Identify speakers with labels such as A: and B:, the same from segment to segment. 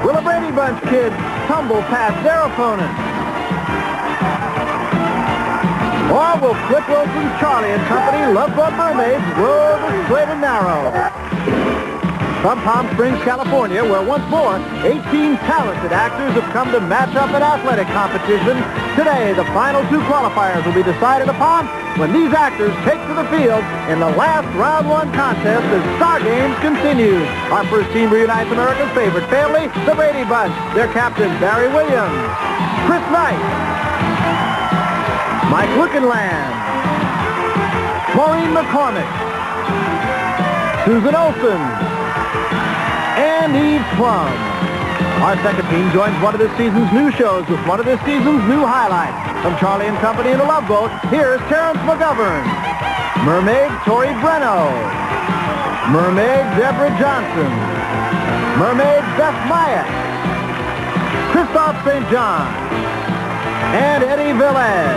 A: Will the Brady Bunch kids tumble past their opponents? Or will Flip Wilson's Charlie and Company Love Boat Mermaids row the straight and narrow? From Palm Springs, California, where once more 18 talented actors have come to match up in athletic competition, today the final two qualifiers will be decided upon when these actors take to the field in the last round one contest as Star Games continues. Our first team reunites America's favorite family, the Brady Bunch. Their captain, Barry Williams, Chris Knight, Mike Lookinland, Maureen McCormick, Susan Olsen, and Eve Plum. Our second team joins one of this season's new shows with one of this season's new highlights. From Charlie and Company in a Love Boat, here's Terrence McGovern, Mermaid Tori Breno, Mermaid Deborah Johnson, Mermaid Beth Myatt, Christophe St. John, and Eddie Velez.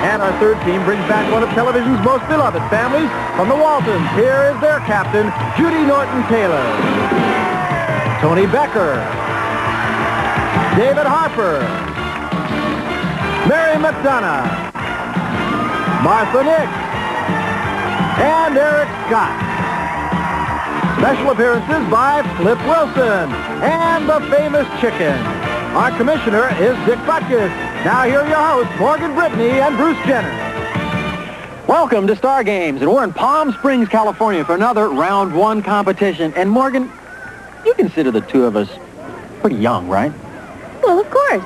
A: And our third team brings back one of television's most beloved families from the Waltons. Here is their captain, Judy Norton-Taylor, Tony Becker, David Harper, Mary McDonough, Martha Nix, and Eric Scott. Special appearances by Flip Wilson and the famous chicken. Our commissioner is Dick Butkus. Now here are your hosts, Morgan Brittany and Bruce Jenner.
B: Welcome to Star Games, and we're in Palm Springs, California for another round one competition. And Morgan, you consider the two of us pretty young, right?
C: Well, of course.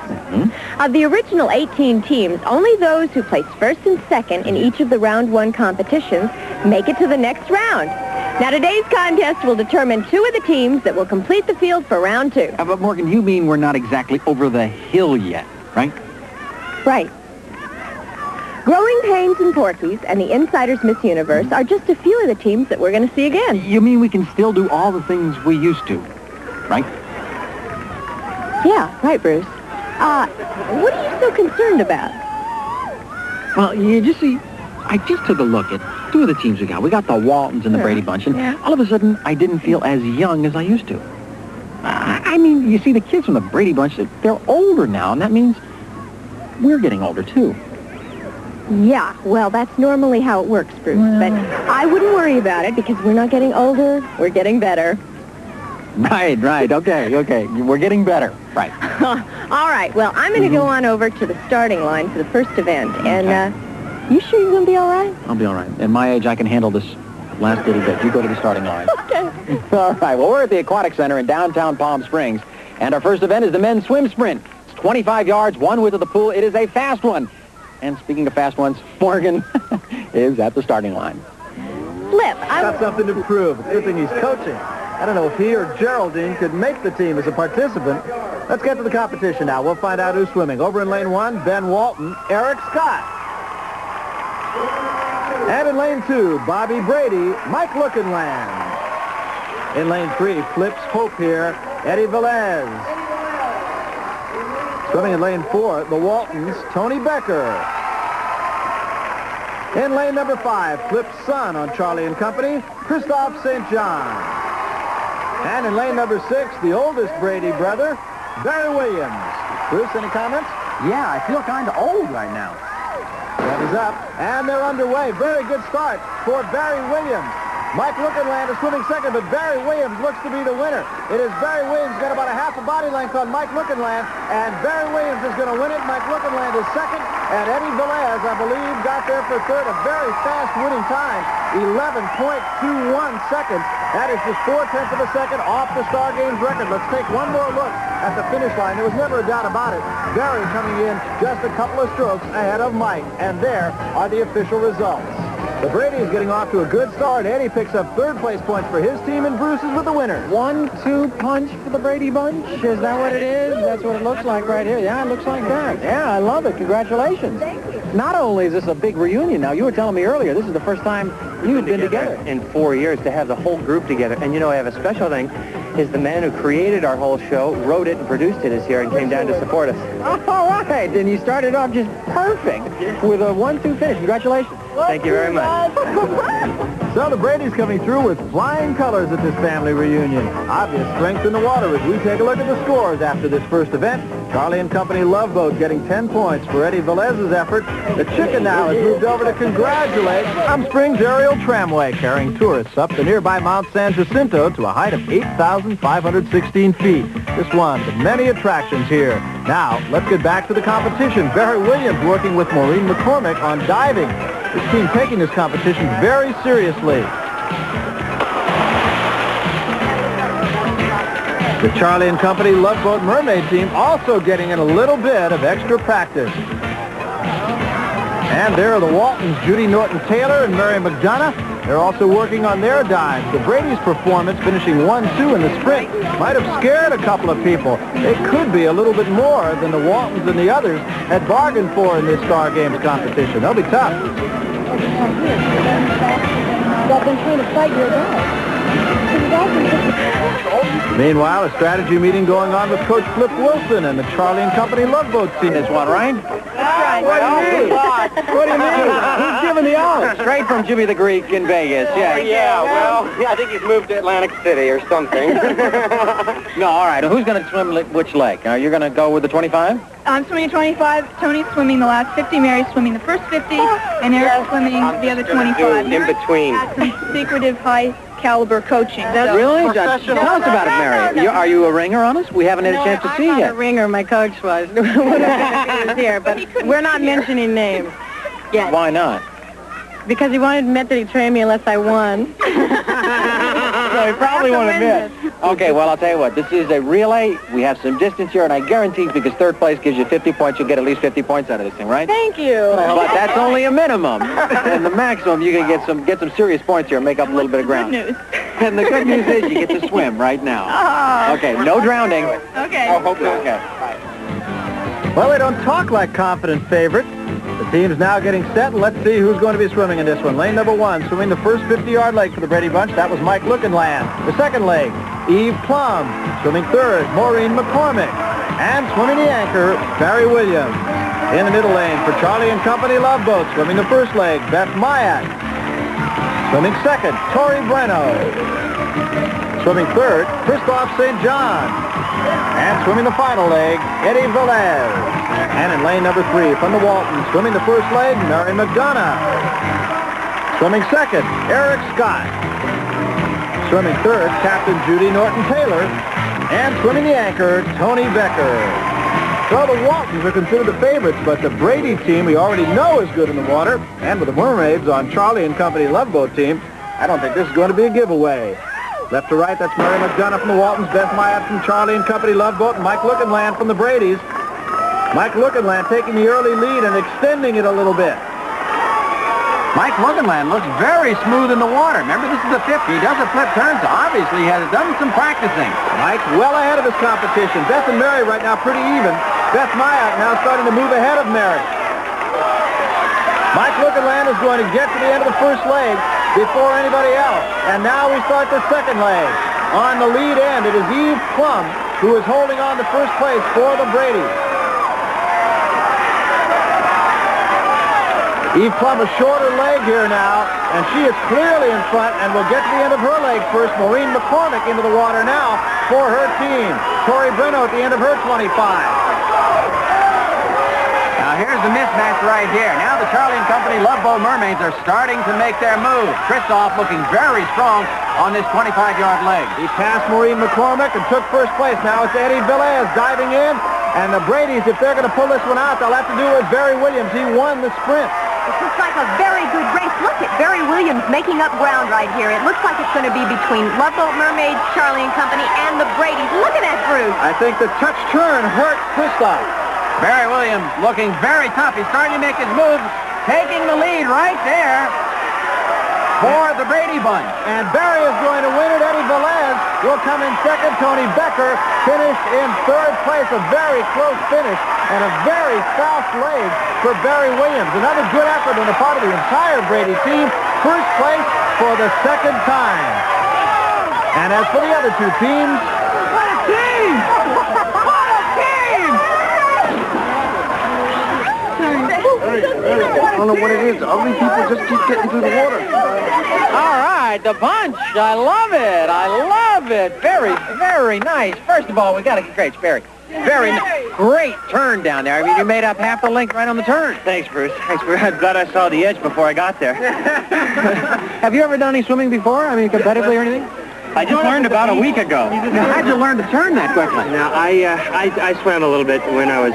C: Of the original 18 teams, only those who placed first and second in each of the round one competitions make it to the next round. Now, today's contest will determine two of the teams that will complete the field for round two.
B: But Morgan, you mean we're not exactly over the hill yet, right?
C: Right. Growing Pains and Porkies and the Insiders Miss Universe are just a few of the teams that we're going to see again.
B: You mean we can still do all the things we used to, right?
C: Yeah, right, Bruce. What are you so concerned about?
B: Well, you just see, I just took a look at two of the teams we got. We got the Waltons and the Brady Bunch, and all of a sudden, I didn't feel as young as I used to. I mean, you see, the kids from the Brady Bunch, they're older now, and that means we're getting older, too.
C: Yeah, well, that's normally how it works, Bruce. But I wouldn't worry about it because we're not getting older, we're getting better.
B: Right. Okay. We're getting better. Right.
C: All right, well, I'm going to go on over to the starting line for the first event. And, you sure you're going to be all right?
B: I'll be all right. At my age, I can handle this last little bit. You go to the starting line.
C: Okay.
B: All right, well, we're at the Aquatic Center in downtown Palm Springs. And our first event is the men's swim sprint. It's 25 yards, one width of the pool. It is a fast one. And speaking of fast ones, Morgan is at the starting line.
C: Flip,
A: Got something to prove. It's a good thing he's coaching. I don't know if he or Geraldine could make the team as a participant. Let's get to the competition now. We'll find out who's swimming. Over in lane 1, Ben Walton, Eric Scott. And in lane 2, Bobby Brady, Mike Lookinland. In lane 3, Flip's Hope here, Eddie Velez. Swimming in lane 4, the Waltons, Tony Becker. In lane number 5, Flip's son on Charlie and Company, Christophe St. John. And in lane number 6, the oldest Brady brother, Barry Williams. Bruce, any comments?
B: Yeah, I feel kind of old right now.
A: That is up, and they're underway. Very good start for Barry Williams. Mike Lookinland is swimming second, but Barry Williams looks to be the winner. It is Barry Williams, got about a half a body length on Mike Lookinland, and Barry Williams is going to win it. Mike Lookinland is second, and Eddie Velez, I believe, got there for third. A very fast winning time, 11.21 seconds. That is just 0.4 of a second off the Star Games record. Let's take one more look at the finish line. There was never a doubt about it. Barry coming in just a couple of strokes ahead of Mike, and there are the official results. The Brady is getting off to a good start. Eddie picks up third-place points for his team, and Bruce is with the winner.
B: 1-2 punch for the Brady Bunch. Is that what it is? That's what it looks like right here. Yeah, it looks like that. Yeah, I love it. Congratulations.
C: Thank you.
B: Not only is this a big reunion now, you were telling me earlier, this is the first time you've been together.
D: In 4 years to have the whole group together. And, you know, I have a special thing, is the man who created our whole show, wrote it and produced it is here and came down to support us.
B: All right, and you started off just perfect with a 1-2 finish. Congratulations.
D: Thank you very much.
A: So the Brady's coming through with flying colors at this family reunion. Obvious strength in the water as we take a look at the scores after this first event. Charlie and Company Love Boat getting 10 points for Eddie Velez's effort. The Chicken now has moved over to congratulate Palm Springs Aerial Tramway, carrying tourists up the nearby Mount San Jacinto to a height of 8,516 feet. Just one of the many attractions here. Now, let's get back to the competition. Barry Williams working with Maureen McCormick on diving. This team taking this competition very seriously. The Charlie and Company Love Boat Mermaid team also getting in a little bit of extra practice. And there are the Waltons, Judy Norton-Taylor and Mary McDonough. They're also working on their dives. The Brady's performance, finishing 1-2 in the sprint, might have scared a couple of people. It could be a little bit more than the Waltons and the others had bargained for in this Star Games competition. They'll be tough.
C: I've been trying to fight your dog.
A: Meanwhile, a strategy meeting going on with Coach Flip Wilson and the Charlie and Company Love Boat team.
B: This one, right?
A: What do you mean? What do you mean? Who's giving the odds?
B: Straight from Jimmy the Greek in Vegas, yeah.
D: Yeah, I think he's moved to Atlantic City or something.
B: No, all right. Who's going to swim which leg? You're going to go with the 25?
E: I'm swimming 25, Tony's swimming the last 50, Mary's swimming the first 50, and Eric's swimming the other 25.
D: In between.
E: Some secretive high-caliber coaching.
B: Really? Tell us about it, Mary. Are you a ringer on us? We haven't had a chance to see
F: I'm
B: yet.
F: not a ringer. My coach was. Here, but we're not mentioning names yet.
B: Why not?
F: Because he wanted to admit that he trained me unless I won.
B: So he probably won't admit. Okay, well, I'll tell you what. This is a relay. We have some distance here, and I guarantee because third place gives you 50 points, you'll get at least 50 points out of this thing, right?
F: Thank you.
B: But that's only a minimum. And the maximum, you can get some serious points here and make up a little bit of ground.
E: Good news.
B: And the good news is you get to swim right now.
E: Oh.
B: Okay, no drowning.
E: Okay.
B: Okay.
A: Well, they don't talk like confident favorites. The team's now getting set, and let's see who's going to be swimming in this one. Lane number 1, swimming the first 50-yard leg for the Brady Bunch. That was Mike Lookinland. The second leg, Eve Plum. Swimming third, Maureen McCormick. And swimming the anchor, Barry Williams. In the middle lane for Charlie and Company Love Boat. Swimming the first leg, Beth Mayak. Swimming second, Tori Breno. Swimming third, Christoph St. John. And swimming the final leg, Eddie Velez. And in lane number 3 from the Waltons, swimming the first leg, Mary McDonough. Swimming second, Eric Scott. Swimming third, Captain Judy Norton-Taylor. And swimming the anchor, Tony Becker. So the Waltons are considered the favorites, but the Brady team we already know is good in the water. And with the Mermaids on Charlie and Company Love Boat team, I don't think this is going to be a giveaway. Left to right, that's Mary McDonough from the Waltons, Beth Myatt from Charlie and Company Love Boat, and Mike Lookinland from the Bradys. Mike Lookinland taking the early lead and extending it a little bit.
B: Mike Lookinland looks very smooth in the water. Remember, this is the 50. He does a flip turn, so obviously he has done some practicing.
A: Mike's well ahead of his competition. Beth and Mary right now pretty even. Beth Myatt now starting to move ahead of Mary. Mike Lookinland is going to get to the end of the first leg before anybody else. And now we start the second leg. On the lead end, it is Eve Plum who is holding on to first place for the Bradys. Eve Plum, a shorter leg here now, and she is clearly in front and will get to the end of her leg first. Maureen McCormick into the water now for her team. Tori Breno at the end of her 25.
B: Now here's the mismatch right here. Now the Charlie and Company Love Boat Mermaids are starting to make their move. Christoph looking very strong on this 25-yard leg.
A: He passed Maureen McCormick and took first place. Now it's Eddie Velez diving in, and the Bradys, if they're going to pull this one out, they'll have to do it with Barry Williams. He won the sprint.
C: This looks like a very good race. Look at Barry Williams making up ground right here. It looks like it's going to be between Love Boat Mermaids, Charlie and Company, and the Bradys. Look at that, Bruce.
A: I think the touch turn hurt Christoph.
B: Barry Williams looking very tough. He's starting to make his move, taking the lead right there for the Brady Bunch.
A: And Barry is going to win it. Eddie Velez will come in second. Tony Becker finished in third place. A very close finish and a very fast leg for Barry Williams. Another good effort on the part of the entire Brady team. First place for the second time. And as for the other two teams... What a team! What a team!
G: don't know what it is. Ugly people just keep getting through the water.
B: All right, the bunch. I love it. I love it. Very, very nice. First of all, we got to great, Barry. Very great turn down there. I mean, you made up half the length right on the turn.
D: Thanks, Bruce. Thanks, Bruce. I'm glad I saw the edge before I got there.
B: Have you ever done any swimming before? I mean, competitively or anything?
D: I just learned about a week ago.
B: Now, how'd you learn to turn that quickly?
D: Now, I swam a little bit when I was,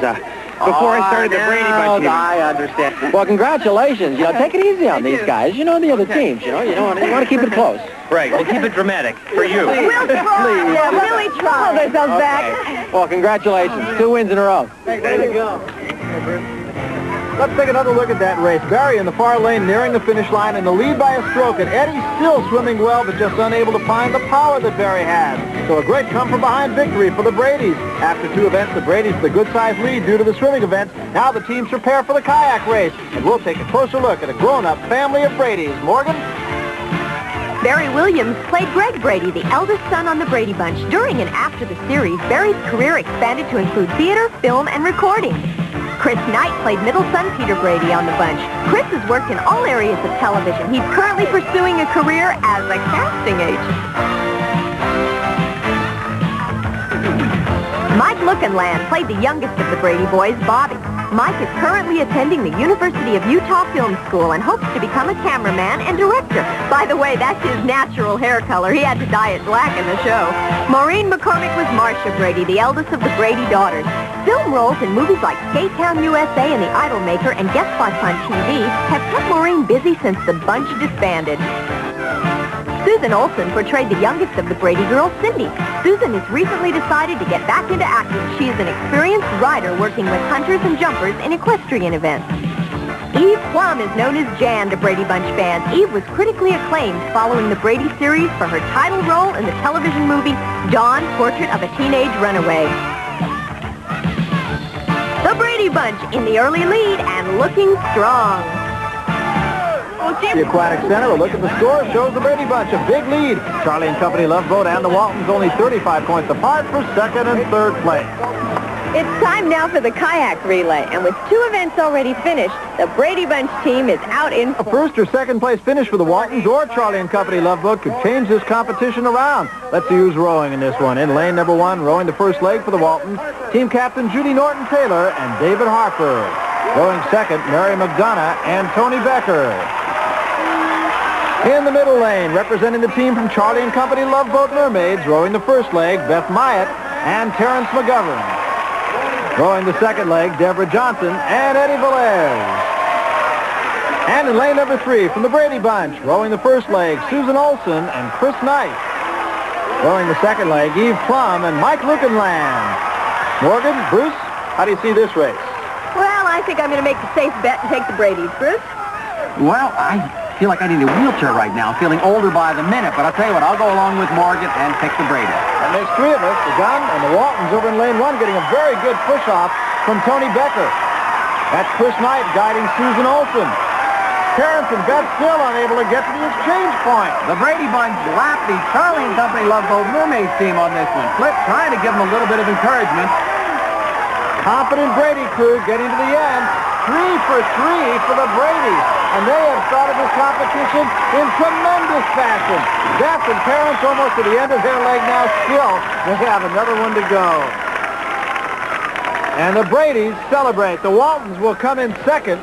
D: before I started the Brady Bunch.
B: I understand. Well, congratulations. You know, take it easy on these guys. You know, the other teams, you know, you want to keep it close.
D: Right, we'll keep it dramatic for you.
C: We'll try. Yeah, really try. Hold ourselves back.
B: Well, congratulations. 2 wins in a row.
A: There you go. Let's take another look at that race. Barry in the far lane nearing the finish line in the lead by a stroke, and Eddie still swimming well, but just unable to find the power that Barry has. So a great come-from-behind victory for the Bradys. After 2 events, the Bradys with a good-sized lead due to the swimming events. Now the teams prepare for the kayak race, and we'll take a closer look at a grown-up family of Bradys. Morgan?
C: Barry Williams played Greg Brady, the eldest son on the Brady Bunch. During and after the series, Barry's career expanded to include theater, film, and recording. Chris Knight played middle son Peter Brady on the bunch. Chris has worked in all areas of television. He's currently pursuing a career as a casting agent. Mike Lookinland played the youngest of the Brady boys, Bobby. Mike is currently attending the University of Utah Film School and hopes to become a cameraman and director. By the way, that's his natural hair color. He had to dye it black in the show. Maureen McCormick was Marcia Brady, the eldest of the Brady daughters. Film roles in movies like Skate Town USA and The Idol Maker and guest spots on TV have kept Maureen busy since the bunch disbanded. Susan Olsen portrayed the youngest of the Brady girls, Cindy. Susan has recently decided to get back into acting. She is an experienced rider working with hunters and jumpers in equestrian events. Eve Plum is known as Jan to Brady Bunch fans. Eve was critically acclaimed following the Brady series for her title role in the television movie Dawn, Portrait of a Teenage Runaway. The Brady Bunch in the early lead and looking strong.
A: The Aquatic Center, a look at the score, shows the Brady Bunch a big lead. Charlie and Company Love Boat and the Waltons only 35 points apart for second and third place.
C: It's time now for the kayak relay, and with 2 events already finished, the Brady Bunch team is out in
A: A first or second place finish for the Waltons or Charlie and Company Love Boat could change this competition around. Let's see who's rowing in this one. In lane number 1, rowing the first leg for the Waltons, team captain Judy Norton-Taylor and David Harper. Rowing second, Mary McDonough and Tony Becker. In the middle lane, representing the team from Charlie and Company Love Boat Mermaids, rowing the first leg, Beth Myatt and Terrence McGovern. Rowing the second leg, Deborah Johnson and Eddie Velez. And in lane number 3, from the Brady Bunch, rowing the first leg, Susan Olsen and Chris Knight. Rowing the second leg, Eve Plum and Mike Lookinland. Morgan, Bruce, how do you see this race?
C: Well, I think I'm going to make the safe bet and take the Bradys. Bruce?
B: Well, I feel like I need a wheelchair right now, feeling older by the minute, but I'll tell you what, I'll go along with Morgan and pick the Brady.
A: And there's 3 of us, the Gun and the Waltons over in lane 1, getting a very good push-off from Tony Becker. That's Chris Knight guiding Susan Olsen. Terrence and Beth still unable to get to the exchange point.
B: The Brady Bunch lapped the Charlie and Company Love Boat Mermaids team on this one. Flip trying to give them a little bit of encouragement.
A: Confident Brady crew getting to the end. 3 for 3 for the Bradys. And they have started this competition in tremendous fashion. Beth and Terrence almost to the end of their leg now. Still, they have another one to go. And the Bradys celebrate. The Waltons will come in second.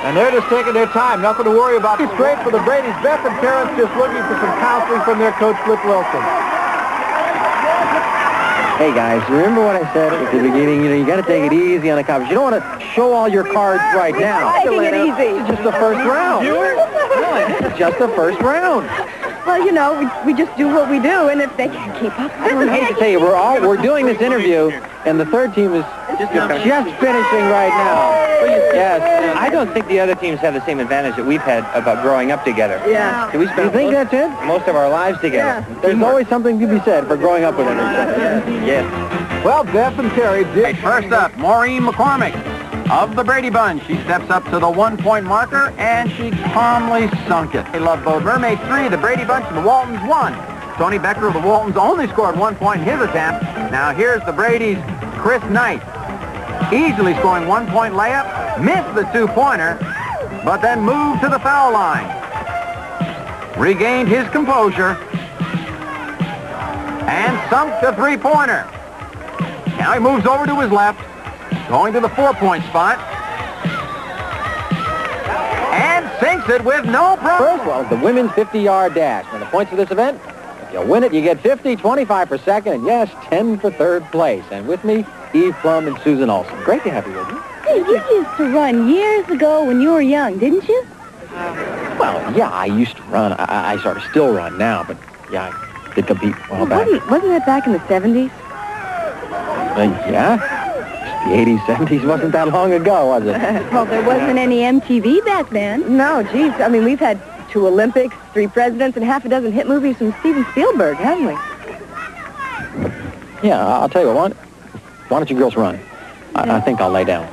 A: And they're just taking their time. Nothing to worry about. It's great for the Bradys. Beth and Terrence just looking for some counseling from their coach, Flip Wilson.
B: Hey guys, remember what I said at the beginning? You know, you got to take it easy on the competition. You don't want to show all your cards right now.
C: Taking it easy.
B: It's just the first round. Really? It's just the first round.
C: Well, you know, we just do what we do, and if they can keep up,
B: I hate to tell you, we're doing this interview, and the third team is just finishing right now.
D: Yes, I don't think the other teams have the same advantage that we've had about growing up together.
C: Yeah.
D: Do we spend
B: You think that's it?
D: most of our lives together?
C: Yeah.
B: There's always something to be said for growing up with it.
D: Yes.
A: Well, Beth and Terry did...
B: First up, Maureen McCormick of the Brady Bunch. She steps up to the 1-point marker, and she calmly sunk it. They Love Boat Mermaids 3, the Brady Bunch, and the Waltons 1. Tony Becker of the Waltons only scored 1 point in his attempt. Now here's the Brady's Chris Knight, easily scoring 1-point layup.
A: Missed the two-pointer, but then moved to the foul line. Regained his composure and sunk the three-pointer. Now he moves over to his left, going to the four-point spot. And sinks it with no problem.
B: First, well, the women's 50-yard dash. And the points of this event, if you win it, you get 50, 25 for second, and yes, 10 for third place. And with me, Eve Plum and Susan Olsen. Great to have you with me.
C: Hey, you used to run years ago when you were young, didn't you?
B: Well, yeah, I used to run. I sort of still run now, but yeah, I did compete a while back.
C: Wasn't it back in the 70s?
B: Yeah. The 80s, 70s wasn't that long ago, was it?
C: Well, there wasn't any MTV back then. No, geez. I mean, we've had 2 Olympics, 3 presidents, and half a dozen hit movies from Steven Spielberg, haven't we?
B: Yeah, I'll tell you what. Why don't you girls run? I think I'll lay down.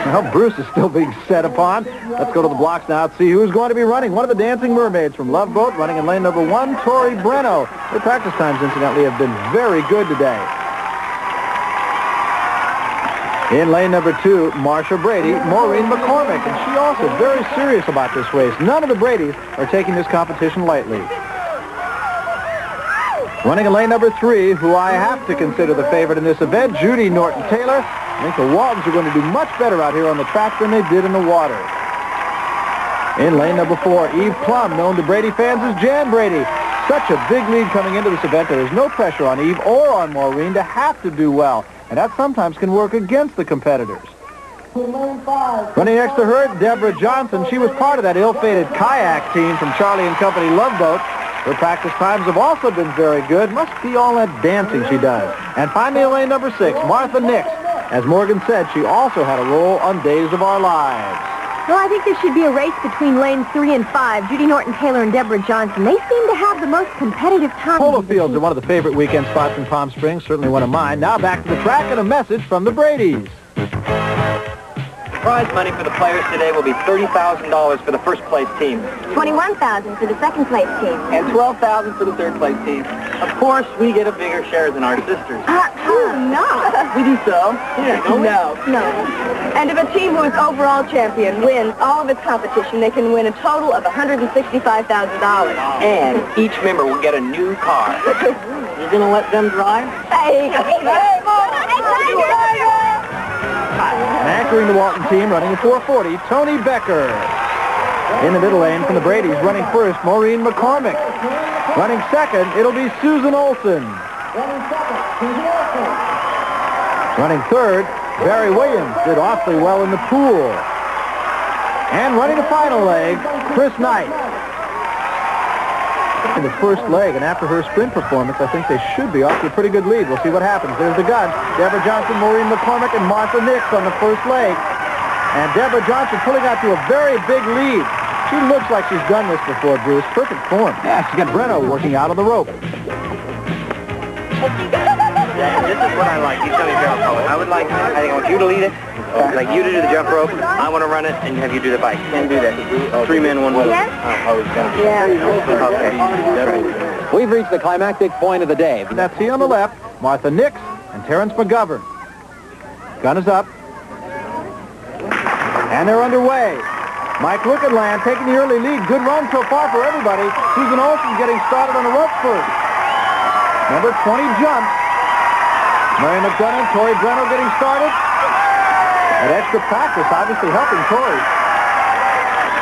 A: Well, Bruce is still being set upon. Let's go to the blocks now and see who's going to be running. One of the Dancing Mermaids from Love Boat running in lane number 1, Tori Breno. Their practice times, incidentally, have been very good today. In lane number 2, Marsha Brady, Maureen McCormick, and she also very serious about this race. None of the Bradys are taking this competition lightly. Running in lane number 3, who I have to consider the favorite in this event, Judy Norton-Taylor. I think the Waltons are going to do much better out here on the track than they did in the water. In lane number 4, Eve Plum, known to Brady fans as Jan Brady. Such a big lead coming into this event. There is no pressure on Eve or on Maureen to have to do well. And that sometimes can work against the competitors. Running next to her, Deborah Johnson. She was part of that ill-fated kayak team from Charlie and Company Love Boat. Her practice times have also been very good. Must be all that dancing she does. And finally, in lane number 6, Martha Nix. As Morgan said, she also had a role on Days of Our Lives.
C: Well, I think there should be a race between lanes 3 and 5, Judy Norton-Taylor and Deborah Johnson. They seem to have the most competitive time.
A: Polo fields are one of the favorite weekend spots in Palm Springs, certainly one of mine. Now back to the track and a message from the Bradys.
D: Prize money for the players today will be $30,000 for the first place team.
C: $21,000 for the second place team.
D: And $12,000 for the third place team. Of course, we get a bigger share than our sisters.
C: No.
D: We do so. Yeah,
C: No. And if a team who is overall champion wins all of its competition, they can win a total of $165,000.
D: And each member will get a new car. You gonna let them drive?
C: Hey,
A: And anchoring the Walton team, running at 440, Tony Becker. In the middle lane from the Bradys, running first, Maureen McCormick. Running second, it'll be Susan Olsen. Running third, Barry Williams did awfully well in the pool. And running the final leg, Chris Knight. In the first leg, and after her sprint performance, I think they should be off to a pretty good lead. We'll see what happens. There's the gun. Deborah Johnson, Maureen McCormick, and Martha Nix on the first leg. And Deborah Johnson pulling out to a very big lead. She looks like she's done this before, Bruce. Perfect form. Yeah, she's got Breno working out on the rope.
D: Yeah, this is what I like. You tell me, Gerald Cohen. I want you to lead it. Like you to do the jump rope. I want to run it, and have you do the bike. Can't do that. 3 men, 1 woman.
C: Yes?
D: Okay.
B: We've reached the climactic point of the day.
A: That's he on the left, Martha Nix, and Terrence McGovern. Gun is up. And they're underway. Mike Lookenland taking the early lead. Good run so far for everybody. Susan Olsen getting started on the rope first. Number 20 jumps. Mary McDonough, Tori Breno getting started. And extra practice obviously helping Tori.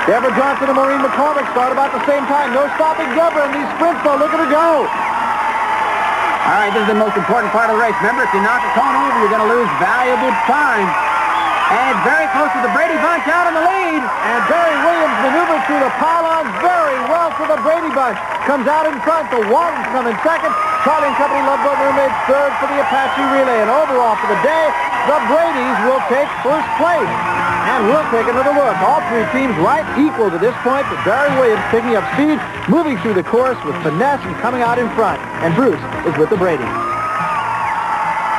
A: Deborah Johnson and Maureen McCormick start about the same time. No stopping Deborah in these sprints, though. Look at her go. All right, this is the most important part of the race. Remember, if you knock a cone over, you're going to lose valuable time. And very close to the Brady Bunch out in the lead. And Barry Williams maneuvers through the pylons very well for the Brady Bunch. Comes out in front. The Waltons come in second. Charlie and Company Love Boat Mermaids third for the Apache Relay. And overall for the day, the Bradys will take first place. And we'll take another look. All 3 teams right equal to this point, but Barry Williams picking up speed, moving through the course with finesse and coming out in front. And Bruce is with the Bradys.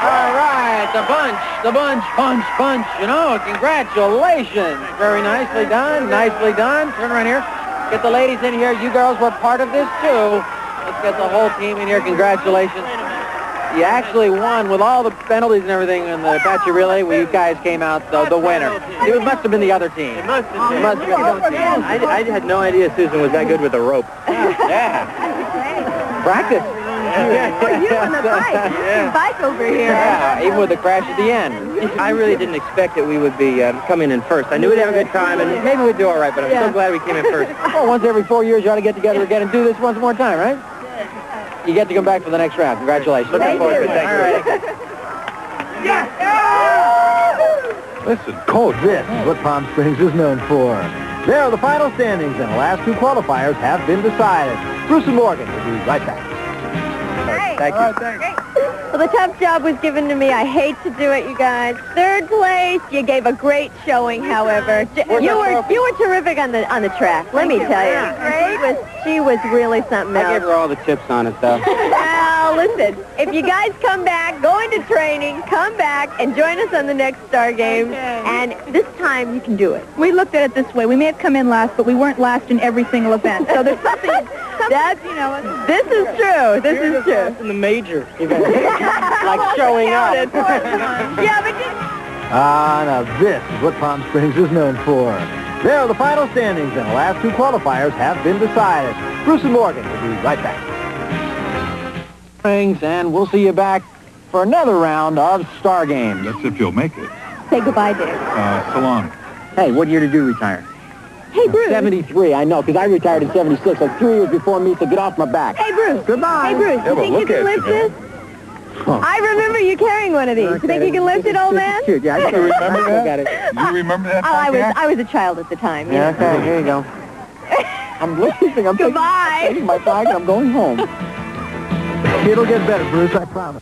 B: All right, the bunch, bunch. You know, congratulations. Very nicely done, Turn around here. Get the ladies in here. You girls were part of this, too. Let's get the whole team in here. Congratulations. You actually won with all the penalties and everything in the Apache Relay. Where you guys came out the winner. It must have been the other team.
D: It must have been the other team. I had no idea Susan was that good with a rope.
B: Yeah. Practice.
C: You on the bike. Bike over here.
B: Yeah, even with the crash at the end.
D: I really didn't expect that we would be coming in first. I knew we'd have a good time, and maybe we'd do all right, but I'm so glad we came in first.
B: Well, once every 4 years, you ought to get together again and do this once more time, right? You get to come back for the next round. Congratulations.
D: Looking forward to it. Thank you.
A: Listen, Coach, this is what Palm Springs is known for. There are the final standings, and the last 2 qualifiers have been decided. Bruce and Morgan will be right back.
D: Thank you.
C: Well, the tough job was given to me. I hate to do it, you guys. 3rd place. You gave a great showing, however. You were terrific on the track. Let me tell you. She was really something else.
D: I gave her all the tips on it, though.
C: Well, listen, if you guys come back, go into training, come back, and join us on the next Star Games, and this time you can do it.
E: We looked at it this way. We may have come in last, but we weren't last in every single event. So there's something you know.
C: This is true. This is true.
D: In the major event. Like showing up.
C: Yeah, but
A: Now this is what Palm Springs is known for. There are the final standings, and the last 2 qualifiers have been decided. Bruce and Morgan will be right back.
B: And we'll see you back for another round of Star Games.
H: That's if you'll make it.
C: say goodbye, Dick.
H: So long.
B: Hey, what year did you retire?
C: Hey, Bruce.
B: 73, I know, because I retired in 76, like 3 years before me, so get off my back.
C: Hey, Bruce.
B: Goodbye.
C: Hey, Bruce, you think you can lift this? I remember you carrying one of these. You think you can lift it, old man?
B: Cute. Yeah, I can remember that.
H: You remember that?
C: I was a child at the time.
B: Yeah, okay, here you go. I'm leaving. I'm taking my bag and I'm going home.
A: It'll get better, Bruce, I promise.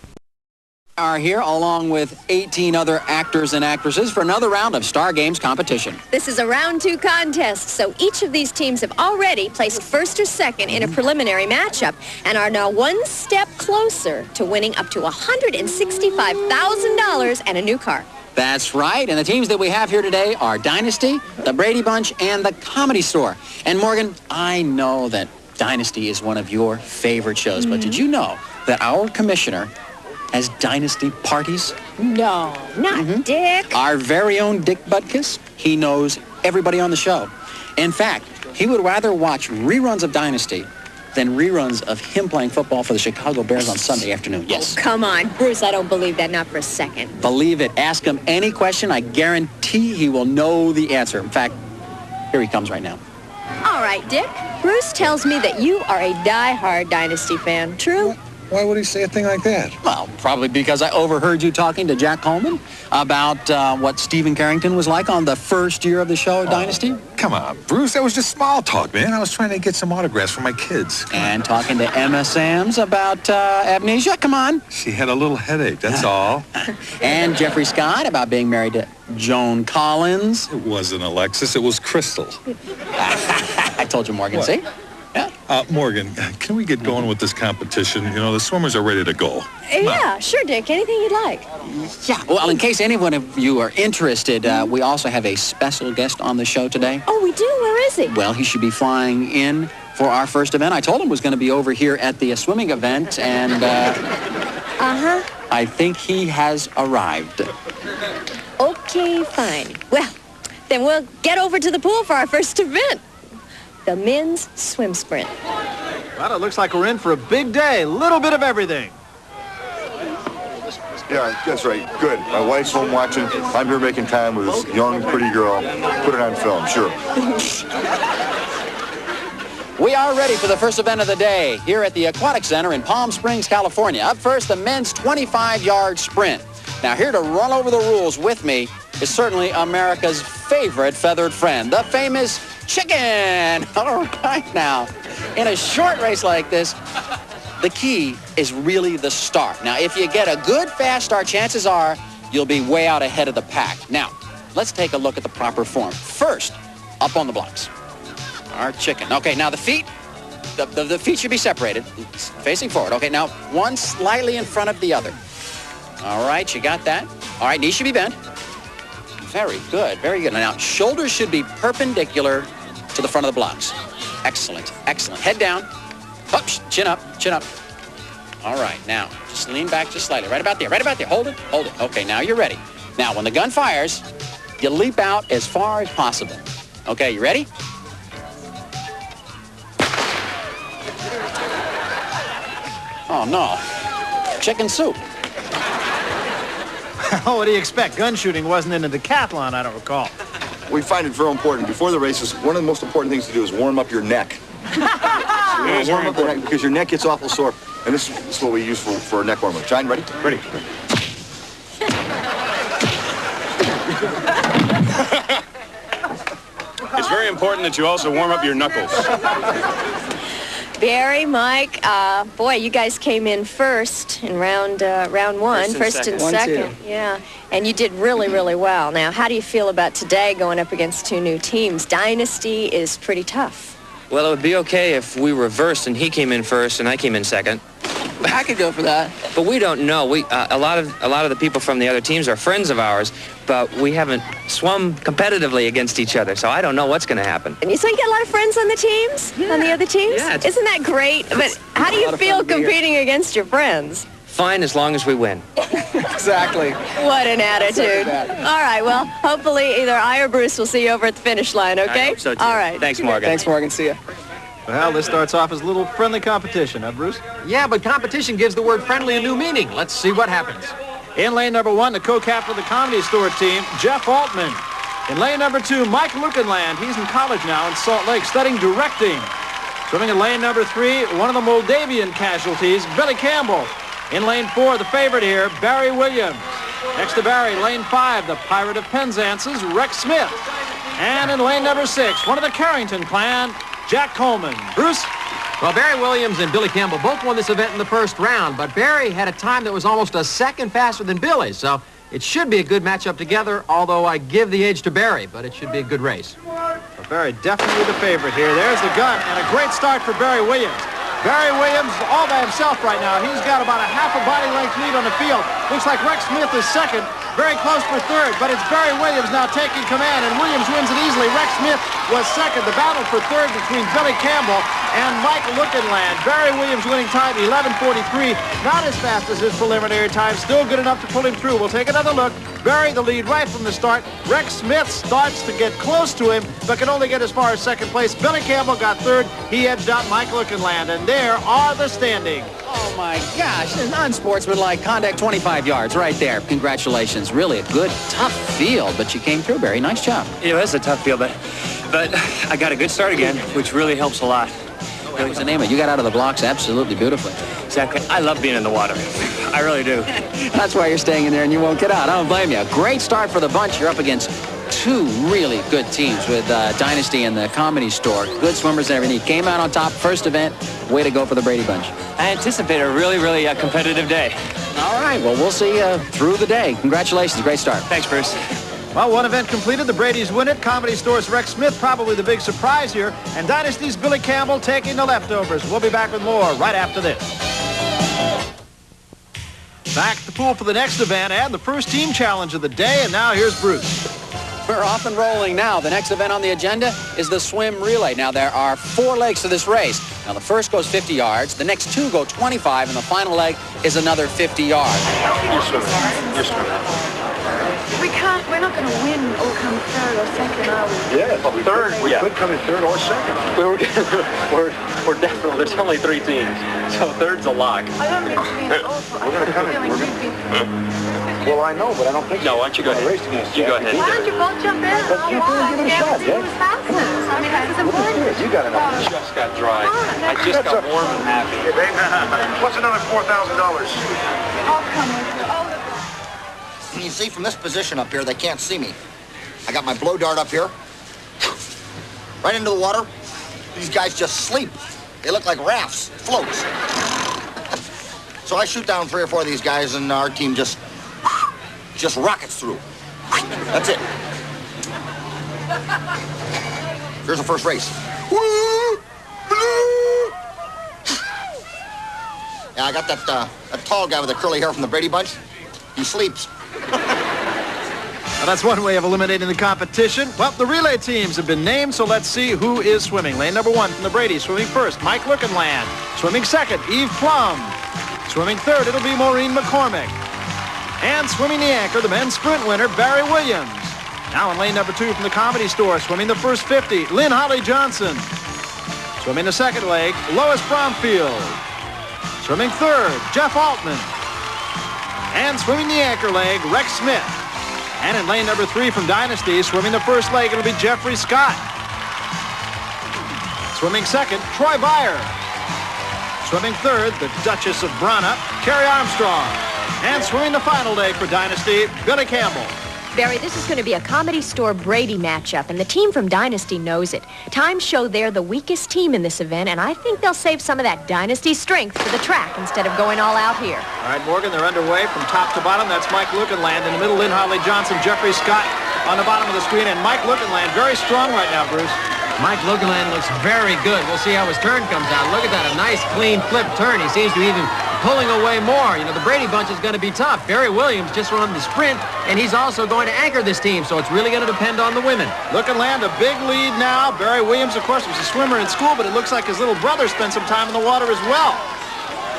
I: Are here along with 18 other actors and actresses for another round of Star Games competition.
J: This is a round 2 contest, so each of these teams have already placed first or second in a preliminary matchup and are now one step closer to winning up to $165,000 and a new car.
I: That's right, and the teams that we have here today are Dynasty, the Brady Bunch, and the Comedy Store. And Morgan, I know that Dynasty is one of your favorite shows, but did you know that our commissioner has Dynasty parties?
J: No, not Dick.
I: Our very own Dick Butkus, he knows everybody on the show. In fact, he would rather watch reruns of Dynasty than reruns of him playing football for the Chicago Bears on Sunday afternoon. Yes.
J: Oh, come on, Bruce, I don't believe that, not for a second.
I: Believe it. Ask him any question. I guarantee he will know the answer. In fact, here he comes right now.
J: All right, Dick. Bruce tells me that you are a die-hard Dynasty fan. True?
H: Why would he say a thing like that?
I: Well, probably because I overheard you talking to Jack Coleman about what Stephen Carrington was like on the first year of the show, Dynasty.
H: Come on, Bruce, that was just small talk, man. I was trying to get some autographs for my kids.
I: And talking to Emma Sams about amnesia. Come on.
H: She had a little headache, that's all.
I: And Jeffrey Scott about being married to Joan Collins.
H: It wasn't Alexis, it was Crystal.
I: I told you, Morgan, see? Yeah.
H: Morgan, can we get going with this competition? You know, the swimmers are ready to go.
J: Yeah, sure, Dick. Anything you'd like.
I: Yeah, well, in case any one of you are interested, we also have a special guest on the show today.
J: Oh, we do? Where is he?
I: Well, he should be flying in for our first event. I told him was going to be over here at the swimming event, and I think he has arrived.
J: Okay, fine. Well, then we'll get over to the pool for our first event. The men's swim sprint.
K: Well, it looks like we're in for a big day. Little bit of everything.
L: Yeah, that's right. Good. My wife's home watching. I'm here making time with this young, pretty girl. Put it on film, sure.
I: We are ready for the first event of the day here at the Aquatic Center in Palm Springs, California. Up first, the men's 25-yard sprint. Now, here to run over the rules with me is certainly America's favorite feathered friend, the famous chicken. All right, now, in a short race like this, the key is really the start. Now, if you get a good fast start, chances are you'll be way out ahead of the pack. Now, let's take a look at the proper form. First, up on the blocks. Our chicken. Okay, now the feet, the feet should be separated, facing forward. Okay, now one slightly in front of the other. All right, you got that? All right, knees should be bent. Very good, very good. Now, shoulders should be perpendicular to the front of the blocks. Excellent, excellent. Head down. Oops, chin up, chin up. All right, now, just lean back just slightly. Right about there, right about there. Hold it, hold it. Okay, now you're ready. Now, when the gun fires, you leap out as far as possible. Okay, you ready? Oh, no. Chicken soup.
K: What do you expect? Gun shooting wasn't in a decathlon, I don't recall.
L: We find it very important. Before the races, one of the most important things to do is warm up your neck. Warm up the neck because your neck gets awful sore. And this is what we use for a neck warmer. John, ready? Ready.
M: It's very important that you also warm up your knuckles.
J: Barry, Mike, boy, you guys came in first in round one, first and second. Yeah, and you did really, really well. Now, how do you feel about today going up against two new teams? Dynasty is pretty tough.
N: Well, it would be okay if we reversed and he came in first and I came in second.
I: I could go for that.
N: But we don't know. A lot of the people from the other teams are friends of ours, but we haven't swum competitively against each other, so I don't know what's going to happen.
J: And you say you got a lot of friends on the teams, on the other teams?
N: Yeah.
J: Isn't that great? But how do you feel competing against your friends?
N: Fine, as long as we win.
I: Exactly.
J: What an attitude. All right, well, hopefully either I or Bruce will see you over at the finish line, okay?
N: I hope so, too.
J: All right.
N: Thanks, Morgan.
I: Thanks, Morgan. See ya.
K: Well, this starts off as a little friendly competition, huh, Bruce?
O: Yeah, but competition gives the word friendly a new meaning. Let's see what happens.
K: In lane number 1, the co-captain of the Comedy Store team, Jeff Altman. In lane number 2, Mike Lukenland. He's in college now in Salt Lake, studying directing. Swimming in lane number 3, one of the Moldavian casualties, Billy Campbell. In lane 4, the favorite here, Barry Williams. Next to Barry, lane 5, the Pirate of Penzance's Rex Smith. And in lane number 6, one of the Carrington clan, Jack Coleman. Bruce?
O: Well, Barry Williams and Billy Campbell both won this event in the first round, but Barry had a time that was almost a second faster than Billy, so it should be a good matchup together, although I give the edge to Barry, but it should be a good race.
K: Well, Barry definitely the favorite here. There's the gun, and a great start for Barry Williams. Barry Williams all by himself right now. He's got about a half a body length lead on the field. Looks like Rex Smith is second, very close for third, but it's Barry Williams now taking command, and Williams wins it easily. Rex Smith was second. The battle for third between Billy Campbell and Mike Lukenland. Barry Williams winning time 11:43. Not as fast as his preliminary time, still good enough to pull him through. We'll take another look. Barry the lead right from the start. Rex Smith starts to get close to him, but can only get as far as second place. Billy Campbell got third. He edged out Mike Lukenland, and there are the standings.
I: Oh, my gosh. An unsportsmanlike conduct, 25 yards right there. Congratulations. Really a good, tough field, but you came through, Barry. Nice job.
N: Yeah, that's a tough field, but I got a good start again, which really helps a lot.
I: That was the name of it. You got out of the blocks absolutely beautifully.
N: Exactly. I love being in the water. I really do.
I: That's why you're staying in there and you won't get out. I don't blame you. Great start for the bunch. You're up against two really good teams with Dynasty and the Comedy Store. Good swimmers and everything. Came out on top. First event. Way to go for the Brady Bunch.
N: I anticipate a really, really competitive day.
I: All right. Well, we'll see you through the day. Congratulations. Great start.
N: Thanks, Bruce.
K: Well, one event completed. The Brady's win it. Comedy Store's Rex Smith, probably the big surprise here. And Dynasty's Billy Campbell taking the leftovers. We'll be back with more right after this. Back at the pool for the next event and the first team challenge of the day. And now here's Bruce.
I: We're off and rolling now. The next event on the agenda is the swim relay. Now, there are 4 legs to this race. Now, the first goes 50 yards. The next 2 go 25. And the final leg is another 50 yards.
L: You're swimming. You're swimming.
E: We're not going to win or come third or second, are we?
L: Yeah, third. We could come in third or second.
M: We're definitely, there's only 3 teams, so third's a lock.
E: I don't mean to be awful.
L: We're going to come in. Well, I know, but I don't think
M: No, why don't you go ahead? You go ahead.
E: Why don't you both jump in?
L: Let's jump in and give it a shot, Jack.
E: I mean, this is important.
L: You got enough.
M: I just got dry. I just got warm and happy.
L: Hey, babe. What's another $4,000?
E: I'll come with you.
P: You see, from this position up here, they can't see me. I got my blow dart up here. Right into the water. These guys just sleep. They look like rafts, floats. So I shoot down 3 or 4 of these guys, and our team just rockets through. That's it. Here's the first race. Yeah, I got that tall guy with the curly hair from the Brady Bunch. He sleeps.
K: Well, that's one way of eliminating the competition. Well, the relay teams have been named, so let's see who is swimming. Lane number 1 from the Brady, swimming first, Mike Lukenland. Swimming second, Eve Plum. Swimming third, it'll be Maureen McCormick. And swimming the anchor, the men's sprint winner, Barry Williams. Now in lane number 2 from the Comedy Store, swimming the first 50, Lynn Holly Johnson. Swimming the second leg, Lois Bromfield. Swimming third, Jeff Altman. And swimming the anchor leg, Rex Smith. And in lane number 3 from Dynasty, swimming the first leg, it'll be Jeffrey Scott. Swimming second, Troy Byer. Swimming third, the Duchess of Brana, Carrie Armstrong. And swimming the final leg for Dynasty, Billy Campbell.
J: Barry, this is going to be a Comedy Store Brady matchup, and the team from Dynasty knows it. Times show they're the weakest team in this event, and I think they'll save some of that Dynasty strength for the track instead of going all out here.
K: All right, Morgan, they're underway from top to bottom. That's Mike Lookenland. In the middle, Lynn Harley Johnson, Jeffrey Scott on the bottom of the screen, and Mike Lookenland very strong right now, Bruce.
O: Mike Lookenland looks very good. We'll see how his turn comes out. Look at that, a nice, clean flip turn. He seems to be even pulling away more. You know, the Brady Bunch is going to be tough. Barry Williams just won the sprint, and he's also going to anchor this team, so it's really going to depend on the women.
K: Lookenland, a big lead now. Barry Williams, of course, was a swimmer in school, but it looks like his little brother spent some time in the water as well.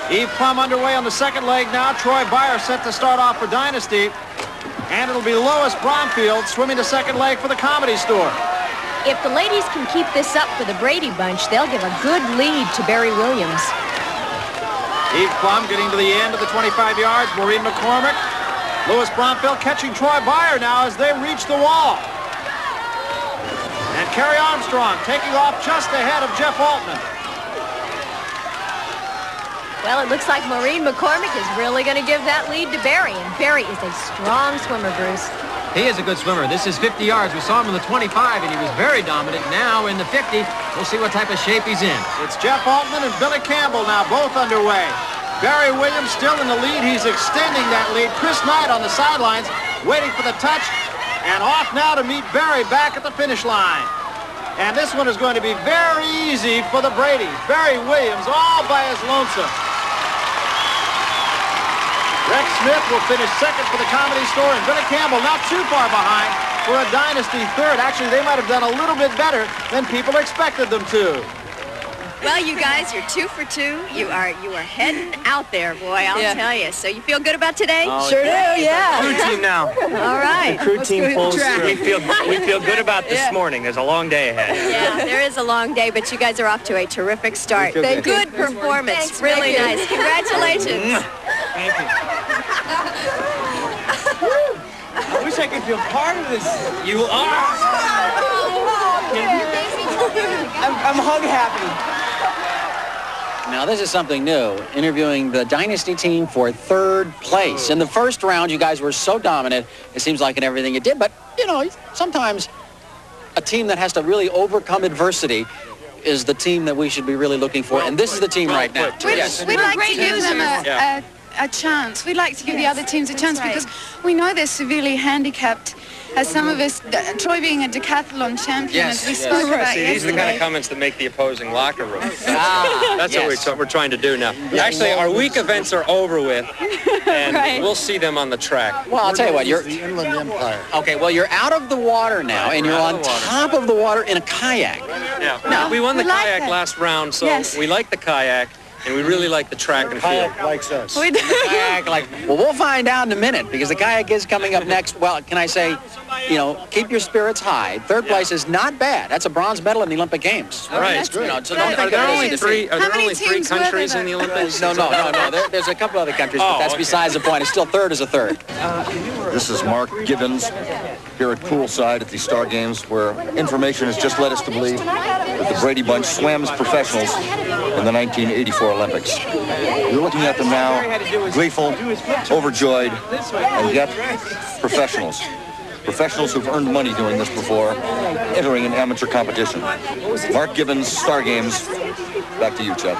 K: Eve Plum underway on the second leg now. Troy Byer set to start off for Dynasty. And it'll be Lois Bromfield swimming the second leg for the Comedy Store.
J: If the ladies can keep this up for the Brady Bunch, they'll give a good lead to Barry Williams.
K: Eve Plum getting to the end of the 25 yards. Maureen McCormick. Lois Bromfield catching Troy Byer now as they reach the wall. And Carrie Armstrong taking off just ahead of Jeff Altman.
J: Well, it looks like Maureen McCormick is really going to give that lead to Barry, and Barry is a strong swimmer, Bruce.
O: He is a good swimmer. This is 50 yards. We saw him in the 25, and he was very dominant. Now in the 50, we'll see what type of shape he's in.
K: It's Jeff Altman and Billy Campbell now both underway. Barry Williams still in the lead. He's extending that lead. Chris Knight on the sidelines, waiting for the touch, and off now to meet Barry back at the finish line. And this one is going to be very easy for the Bradys. Barry Williams all by his lonesome. Rex Smith will finish second for the Comedy Store, and Billy Campbell not too far behind for a Dynasty third. Actually, they might have done a little bit better than people expected them to.
J: Well, you guys, you're 2 for 2. You are heading out there, boy, I'll tell you. So you feel good about today?
N: Oh,
J: sure do, yeah.
N: Crew team now.
J: All right.
N: The crew team pulls through. We feel good about this morning. There's a long day ahead.
J: Yeah, there is a long day, but you guys are off to a terrific start. Good performance. Thanks, really nice. Congratulations.
N: Thank you. I wish I could feel part of this. You are. I'm hug happy.
I: Now, this is something new, interviewing the Dynasty team for third place. In the first round, you guys were so dominant, it seems like in everything you did. But, you know, sometimes a team that has to really overcome adversity is the team that we should be really looking for. And this is the team right now.
Q: We'd like to give them a chance. We'd like to give the other teams a chance because we know they're severely handicapped. As some of us, Troy being a decathlon champion, as we spoke about
N: See, these are the kind of comments that make the opposing locker room. That's what we're trying to do now. Actually, our week events are over with, and we'll see them on the track.
I: Well, I'll tell you what, you're...
G: The Inland Empire.
I: Okay, well, you're out of the water now, and you're on top of the water in a kayak.
N: Yeah, we won the kayak last round, so we like the kayak. And we really like the track and field.
G: Likes us.
I: We do. Kayak, well, we'll find out in a minute because the kayak is coming up next. Well, can I say, you know, keep your spirits high. Third place is not bad. That's a bronze medal in the Olympic Games.
N: Right.
I: You know, so don't
N: Are there only three countries in the Olympics?
I: No. There's a couple other countries, but that's besides the point. It's still third as a third.
L: This is Mark Gibbons here at poolside at the Star Games, where information has just led us to believe that the Brady Bunch swam as professionals in the 1984 Olympics. You're looking at them now, gleeful, overjoyed, and yet professionals. Professionals who've earned money doing this before, entering an amateur competition. Mark Gibbons, Star Games. Back to you, Chet.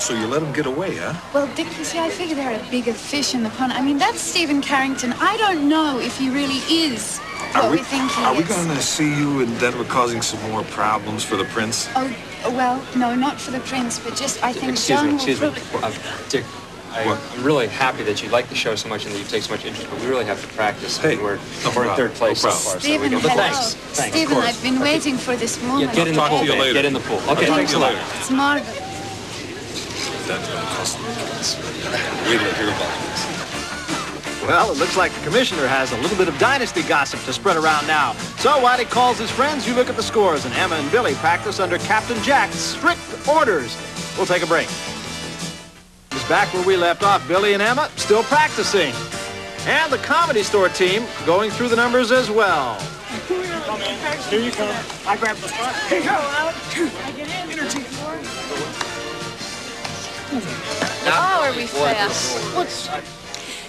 H: So you let him get away, huh?
Q: Well, Dick, you see, I figure they're a bigger fish in the pond. I mean, that's Stephen Carrington. I don't know if he really is what we think he is.
H: Are we going to see you in Denver causing some more problems for the Prince?
Q: Oh, well, no, not for the Prince, but just, I think
M: Excuse me. Dick, I'm really happy that you like the show so much and that you take so much interest, but we really have to practice. Hey, we're in third place so far.
Q: Stephen,
M: so
Q: thanks. Stephen, I've been waiting for this moment.
M: Get in the pool. Get in the pool. Okay, thanks a lot.
Q: It's marvelous.
H: that to customers. Wait till I hear about this.
K: Well, it looks like the commissioner has a little bit of Dynasty gossip to spread around now. So while he calls his friends, you look at the scores, and Emma and Billy practice under Captain Jack's strict orders. We'll take a break. Just back where we left off, Billy and Emma still practicing. And the Comedy Store team going through the numbers as well.
R: Here you come. I grab the front. Here you go, Alan. I get in. Energy.
J: Oh, are we fast?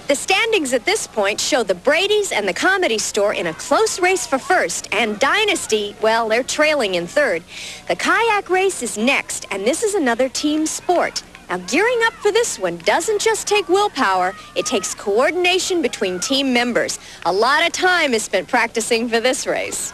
J: The standings at this point show the Bradys and the Comedy Store in a close race for first, and Dynasty, well, they're trailing in third. The kayak race is next, and this is another team sport. Now, gearing up for this one doesn't just take willpower, it takes coordination between team members. A lot of time is spent practicing for this race.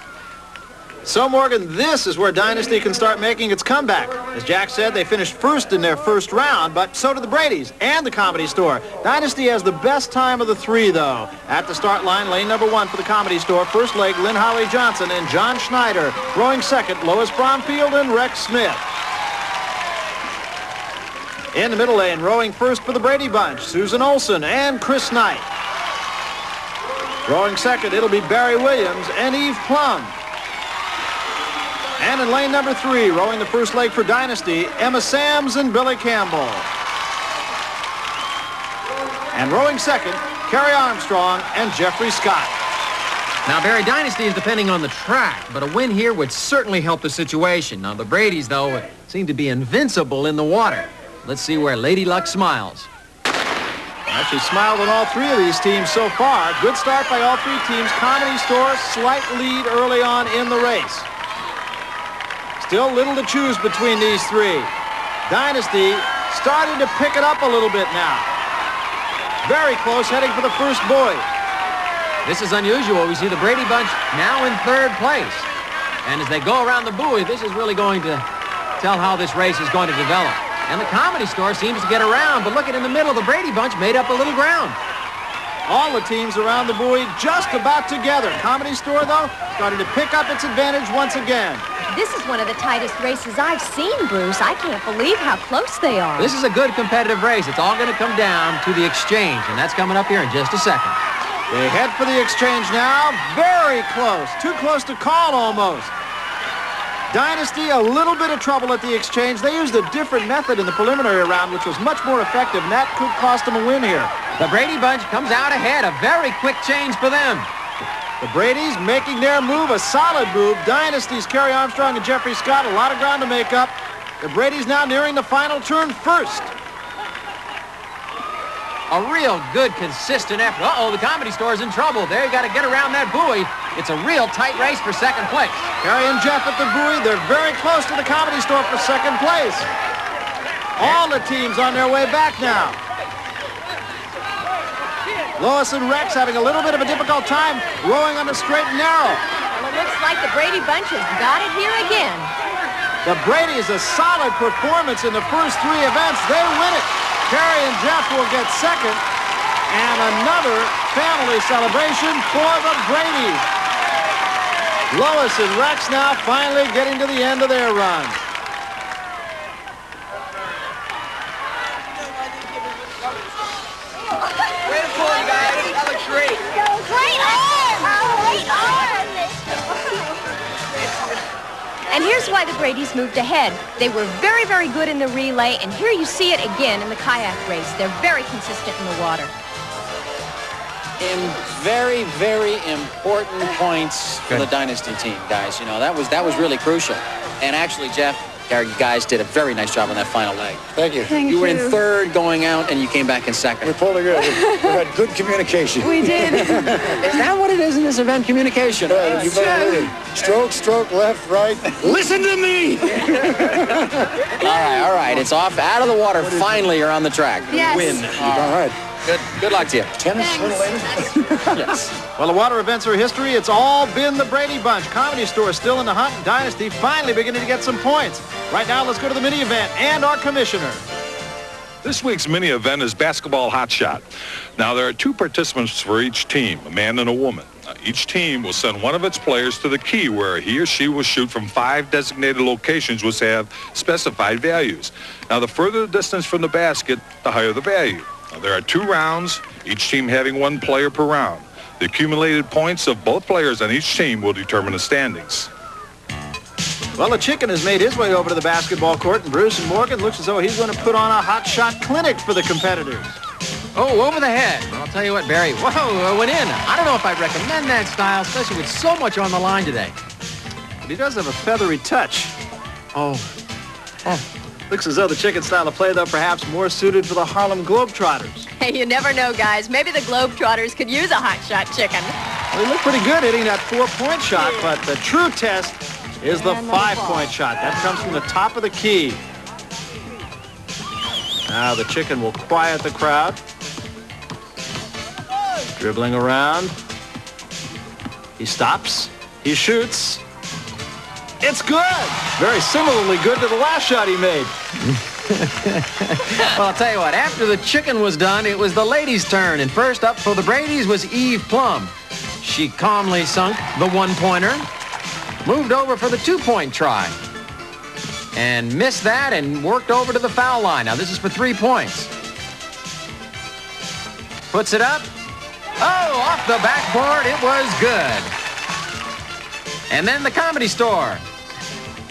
K: So, Morgan, this is where Dynasty can start making its comeback. As Jack said, they finished first in their first round, but so did the Bradys and the Comedy Store. Dynasty has the best time of the three, though. At the start line, lane number 1 for the Comedy Store. First leg, Lynn Holly Johnson and John Schneider. Rowing second, Lois Bromfield and Rex Smith. In the middle lane, rowing first for the Brady Bunch, Susan Olson and Chris Knight. Rowing second, it'll be Barry Williams and Eve Plum. And in lane number 3, rowing the first leg for Dynasty, Emma Sams and Billy Campbell. And rowing second, Carrie Armstrong and Jeffrey Scott.
O: Now, Barry, Dynasty is depending on the track, but a win here would certainly help the situation. Now, the Bradys, though, seem to be invincible in the water. Let's see where Lady Luck smiles.
K: Well, she smiled on all three of these teams so far. Good start by all three teams. Comedy Store, slight lead early on in the race. Still little to choose between these three. Dynasty starting to pick it up a little bit now. Very close, heading for the first buoy.
O: This is unusual. We see the Brady Bunch now in third place. And as they go around the buoy, this is really going to tell how this race is going to develop. And the Comedy Store seems to get around, but look at in the middle, the Brady Bunch made up a little ground.
K: All the teams around the buoy just about together. Comedy Store, though, starting to pick up its advantage once again.
C: This is one of the tightest races I've seen, Bruce. I can't believe how close they are.
O: This is a good competitive race. It's all going to come down to the exchange, and that's coming up here in just a second.
K: They head for the exchange now. Very close. Too close to call almost. Dynasty, a little bit of trouble at the exchange. They used a different method in the preliminary round, which was much more effective, and that could cost them a win here.
O: The Brady Bunch comes out ahead. A very quick change for them.
K: The Bradys making their move, a solid move. Dynasty's Carrie Armstrong and Jeffrey Scott, a lot of ground to make up. The Bradys now nearing the final turn first.
O: A real good, consistent effort. Uh-oh, the Comedy Store is in trouble. There, you got to get around that buoy. It's a real tight race for second place.
K: Carrie and Jeff at the buoy. They're very close to the Comedy Store for second place. All the teams on their way back now. Lois and Rex having a little bit of a difficult time rowing on the straight and narrow.
C: Well, it looks like the Brady Bunch has got it here again.
K: The Bradys, a solid performance in the first three events. They win it. Carrie and Jeff will get second, and another family celebration for the Bradys. Lois and Rex now finally getting to the end of their run.
R: Way to pull, you guys. That looks great.
C: Great arm! Great arm! And here's why the Bradys moved ahead. They were very, very good in the relay, and here you see it again in the kayak race. They're very consistent in the water.
I: In very, very important points for the Dynasty team, guys. You know, that was really crucial. And actually, Jeff, you guys did a very nice job on that final leg.
G: Thank you.
I: You were in third going out, and you came back in second.
G: We pulled it good. We had good communication.
Q: We did.
I: Is that what it is in this event, communication?
G: You better believe. Stroke, stroke, left, right. Listen to me!
I: All right. It's off out of the water. Finally, you're on the track.
Q: Yes.
I: Win.
G: All right.
I: Good luck to you.
G: Tennis, little lady?
K: Yes. Well, the water events are history. It's all been the Brady Bunch. Comedy Store still in the hunt. Dynasty finally beginning to get some points. Right now, let's go to the mini event and our commissioner.
H: This week's mini event is basketball hot shot. Now, there are 2 participants for each team, a man and a woman. Each team will send one of its players to the key where he or she will shoot from 5 designated locations which have specified values. Now, the further the distance from the basket, the higher the value. Now, there are 2 rounds, each team having 1 player per round. The accumulated points of both players on each team will determine the standings.
K: Well, the chicken has made his way over to the basketball court, and Bruce and Morgan looks as though he's going to put on a hot shot clinic for the competitors.
O: Oh, over the head. Well, I'll tell you what, Barry. Whoa, went in. I don't know if I'd recommend that style, especially with so much on the line today.
K: But he does have a feathery touch.
O: Oh.
K: Looks as though the chicken style of play, though, perhaps more suited for the Harlem Globetrotters.
J: Hey, you never know, guys. Maybe the Globetrotters could use a hot shot chicken.
K: Well, he looked pretty good hitting that 4-point shot, but the true test is the 5-point shot. That comes from the top of the key. Now the chicken will quiet the crowd. Dribbling around. He stops. He shoots. It's good! Very similarly good to the last shot he made.
O: Well, I'll tell you what, after the chicken was done, it was the ladies' turn. And first up for the Bradys was Eve Plum. She calmly sunk the 1-pointer. Moved over for the 2-point try. And missed that and worked over to the foul line. Now, this is for 3 points. Puts it up. Oh, off the backboard. It was good. And then the Comedy Store.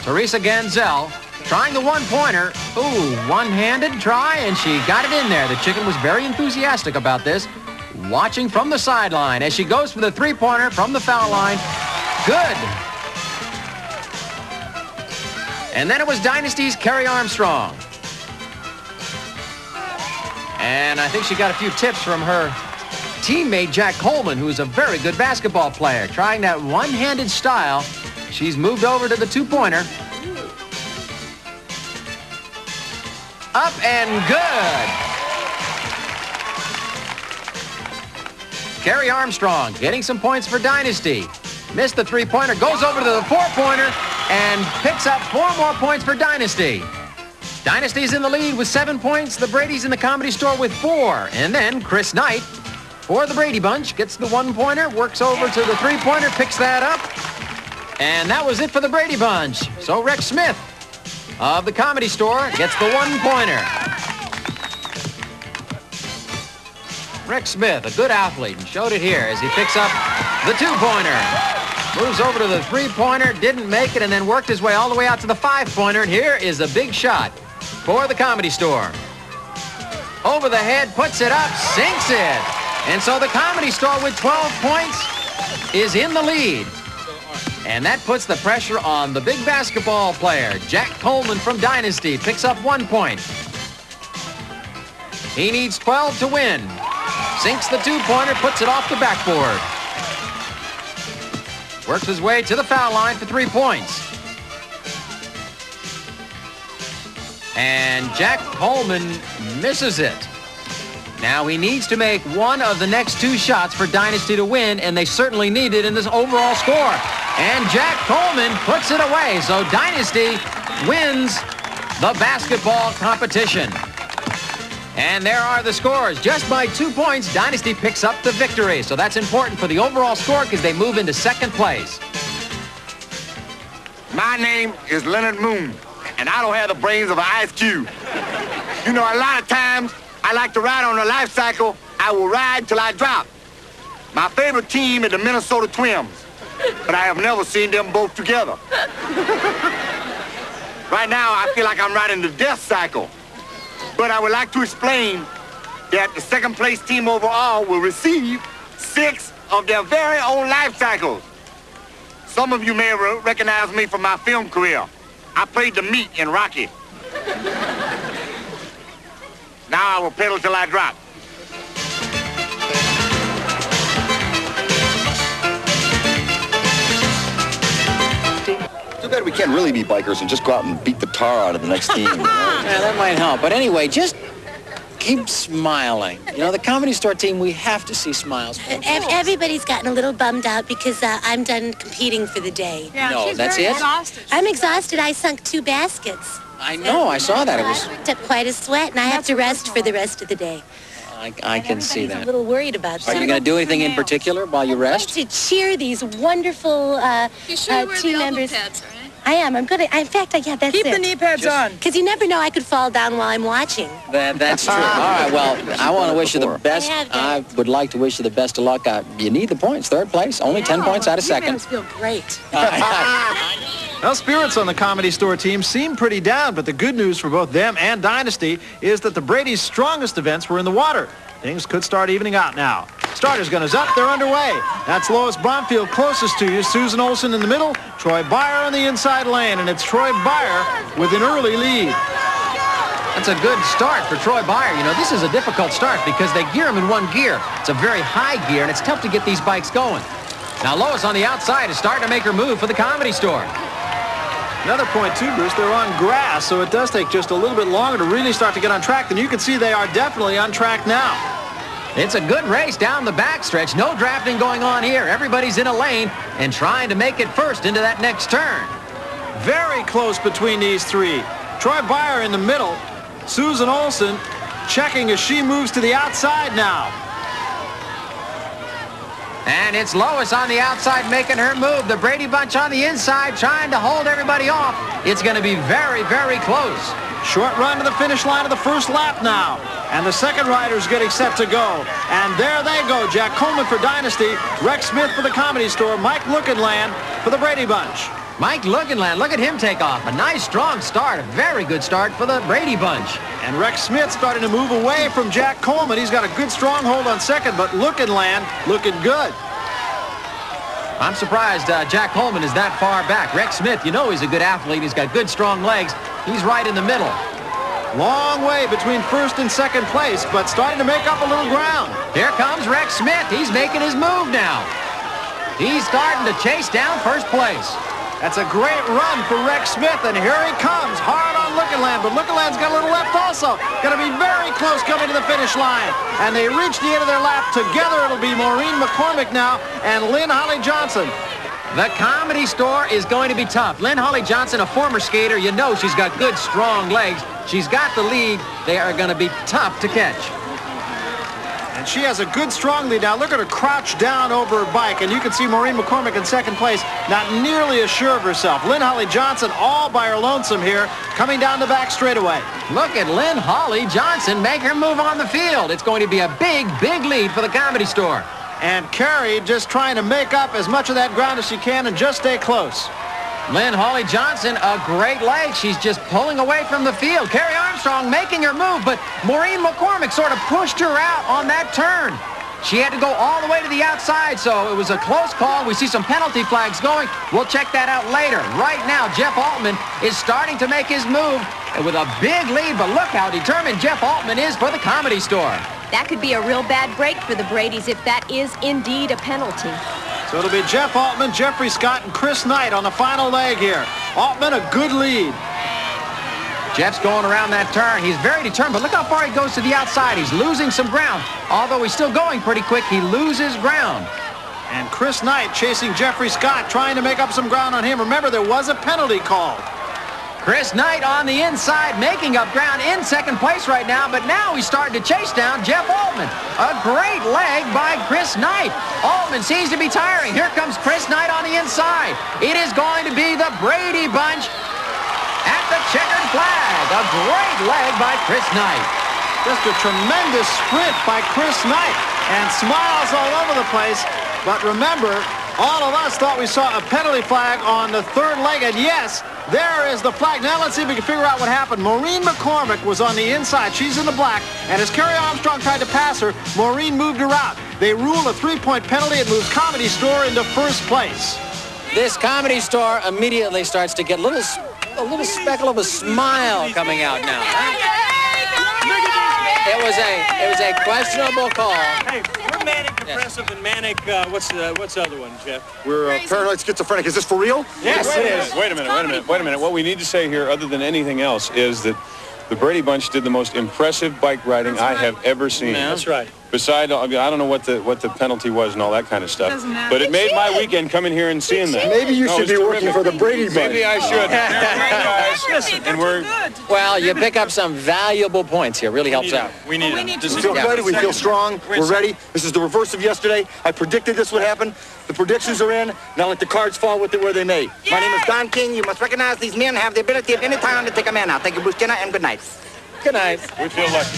O: Teresa Ganzel trying the 1-pointer. Ooh, one-handed try, and she got it in there. The chicken was very enthusiastic about this. Watching from the sideline as she goes for the 3-pointer from the foul line. Good. And then it was Dynasty's Carrie Armstrong. And I think she got a few tips from her teammate, Jack Coleman, who is a very good basketball player. Trying that one-handed style, she's moved over to the 2-pointer. Up and good. Carrie Armstrong getting some points for Dynasty. Missed the 3-pointer, goes over to the 4-pointer, and picks up 4 more points for Dynasty. Dynasty's in the lead with 7 points. The Brady's in the Comedy Store with 4. And then Chris Knight for the Brady Bunch gets the 1-pointer, works over to the 3-pointer, picks that up. And that was it for the Brady Bunch. So Rex Smith of the Comedy Store gets the 1-pointer. Rex Smith, a good athlete, and showed it here as he picks up the 2-pointer. Moves over to the 3-pointer, didn't make it, and then worked his way all the way out to the 5-pointer. And here is a big shot for the Comedy Store. Over the head, puts it up, sinks it. And so the Comedy Store with 12 points is in the lead. And that puts the pressure on the big basketball player. Jack Coleman from Dynasty picks up 1 point. He needs 12 to win. Sinks the 2-pointer, puts it off the backboard. Works his way to the foul line for 3 points. And Jack Coleman misses it. Now he needs to make one of the next 2 shots for Dynasty to win, and they certainly need it in this overall score. And Jack Coleman puts it away, so Dynasty wins the basketball competition. And there are the scores. Just by 2 points, Dynasty picks up the victory. So that's important for the overall score because they move into 2nd place.
S: My name is Leonard Moon, and I don't have the brains of an ice cube. You know, a lot of times, I like to ride on a life cycle. I will ride till I drop. My favorite team is the Minnesota Twins, but I have never seen them both together. Right now, I feel like I'm riding the death cycle. But I would like to explain that the 2nd place team overall will receive 6 of their very own life cycles. Some of you may recognize me from my film career. I played the meat in Rocky. Now I will pedal till I drop.
L: Too bad we can't really be bikers and just go out and beat the tar out of the next team. You know?
I: Yeah, that might help. But anyway, just keep smiling. You know, the Comedy Store team, we have to see smiles.
T: Everybody's gotten a little bummed out because I'm done competing for the day.
I: Yeah, no, that's it?
T: I'm exhausted. I sunk 2 baskets.
I: I know, I saw that. It was...
T: I worked up quite a sweat, and I have to rest for the rest of the day.
I: I can see that.
T: I'm a little worried about that.
I: Are you going to do anything in particular while you rest?
T: I'm going to cheer these wonderful team members. I am. I'm going to. In fact, yeah, that's
F: Keep
T: it.
F: the knee pads on.
T: Because you never know, I could fall down while I'm watching.
I: That's true. All right, well, I want to wish you the best. I would like to wish you the best of luck. You need the points. Third place, only 10 points out of second.
T: You feel great.
K: Well, spirits on the Comedy Store team seem pretty down, but the good news for both them and Dynasty is that the Brady's strongest events were in the water. Things could start evening out now. Starters gunners up, they're underway. That's Lois Bromfield closest to you. Susan Olsen in the middle, Troy Byer on the inside lane, and it's Troy Byer with an early lead.
O: That's a good start for Troy Byer. You know, this is a difficult start because they gear him in one gear. It's a very high gear, and it's tough to get these bikes going. Now Lois on the outside is starting to make her move for the Comedy Store.
K: Another point, too, Bruce, they're on grass, so it does take just a little bit longer to really start to get on track. And you can see they are definitely on track now.
O: It's a good race down the backstretch. No drafting going on here. Everybody's in a lane and trying to make it first into that next turn.
K: Very close between these three. Troy Byer in the middle. Susan Olsen checking as she moves to the outside now.
O: And it's Lois on the outside making her move. The Brady Bunch on the inside trying to hold everybody off. It's going to be very, very close.
K: Short run to the finish line of the first lap now. And the second rider's getting set to go. And there they go. Jack Coleman for Dynasty, Rex Smith for the Comedy Store, Mike Lookinland for the Brady Bunch.
O: Mike Lookinland, look at him take off. A nice, strong start. A very good start for the Brady Bunch.
K: And Rex Smith starting to move away from Jack Coleman. He's got a good stronghold on second, but Lookinland looking good.
O: I'm surprised Jack Coleman is that far back. Rex Smith, you know he's a good athlete. He's got good, strong legs. He's right in the middle.
K: Long way between first and second place, but starting to make up a little ground.
O: Here comes Rex Smith. He's making his move now. He's starting to chase down first place.
K: That's a great run for Rex Smith, and here he comes, hard on Lookinland, but Lookinland's got a little left also. Going to be very close coming to the finish line. And they reach the end of their lap. Together it'll be Maureen McCormick now and Lynn Holly Johnson.
O: The Comedy Store is going to be tough. Lynn Holly Johnson, a former skater, you know she's got good, strong legs. She's got the lead. They are going to be tough to catch.
K: And she has a good, strong lead now. Look at her crouch down over her bike, and you can see Maureen McCormick in second place, not nearly as sure of herself. Lynn Holly Johnson all by her lonesome here, coming down the back straightaway.
O: Look at Lynn Holly Johnson make her move on the field. It's going to be a big, big lead for the Comedy Store.
K: And Carrie just trying to make up as much of that ground as she can and just stay close.
O: Lynn Holly Johnson, a great leg. She's just pulling away from the field. Carrie Armstrong making her move, but Maureen McCormick sort of pushed her out on that turn. She had to go all the way to the outside, so it was a close call. We see some penalty flags going. We'll check that out later. Right now, Jeff Altman is starting to make his move with a big lead, but look how determined Jeff Altman is for the Comedy Store.
J: That could be a real bad break for the Bradys if that is indeed a penalty.
K: So it'll be Jeff Altman, Jeffrey Scott, and Chris Knight on the final leg here. Altman, a good lead.
O: Jeff's going around that turn. He's very determined, but look how far he goes to the outside. He's losing some ground. Although he's still going pretty quick, he loses ground.
K: And Chris Knight chasing Jeffrey Scott, trying to make up some ground on him. Remember, there was a penalty called.
O: Chris Knight on the inside, making up ground in second place right now, but now he's starting to chase down Jeff Altman. A great leg by Chris Knight. Altman seems to be tiring. Here comes Chris Knight on the inside. It is going to be the Brady Bunch at the checkered flag. A great leg by Chris Knight.
K: Just a tremendous sprint by Chris Knight, and smiles all over the place. But remember, all of us thought we saw a penalty flag on the third leg, and yes, there is the flag. Now let's see if we can figure out what happened. Maureen McCormick was on the inside. She's in the black, and as Carrie Armstrong tried to pass her, Maureen moved her out. They rule a 3-point penalty. It moves Comedy Store into first place.
I: This Comedy Store immediately starts to get a little speckle of a smile coming out now. It was a questionable call.
R: Hey, we're manic depressive and manic. What's the other one, Jeff?
S: We're paranoid schizophrenic. Is this for real?
R: Yes, it is.
U: Wait a minute. What we need to say here, other than anything else, is that the Brady Bunch did the most impressive bike riding I have ever seen.
R: That's right.
U: Beside, I don't know what the penalty was and all that kind of stuff. But it made my weekend coming here and seeing that.
G: Maybe you should be working for the Brady Bunch.
U: Maybe I should. Listen, and
I: Well, you pick up some valuable points here. Really helps out.
U: We need it.
G: We feel ready. We feel strong. We're ready. This is the reverse of yesterday. I predicted this would happen. The predictions are in. Now let the cards fall where they may.
P: My name is Don King. You must recognize these men have the ability at any time to take a man out. Thank you, Bustina, and good night.
I: Good night.
U: We feel lucky.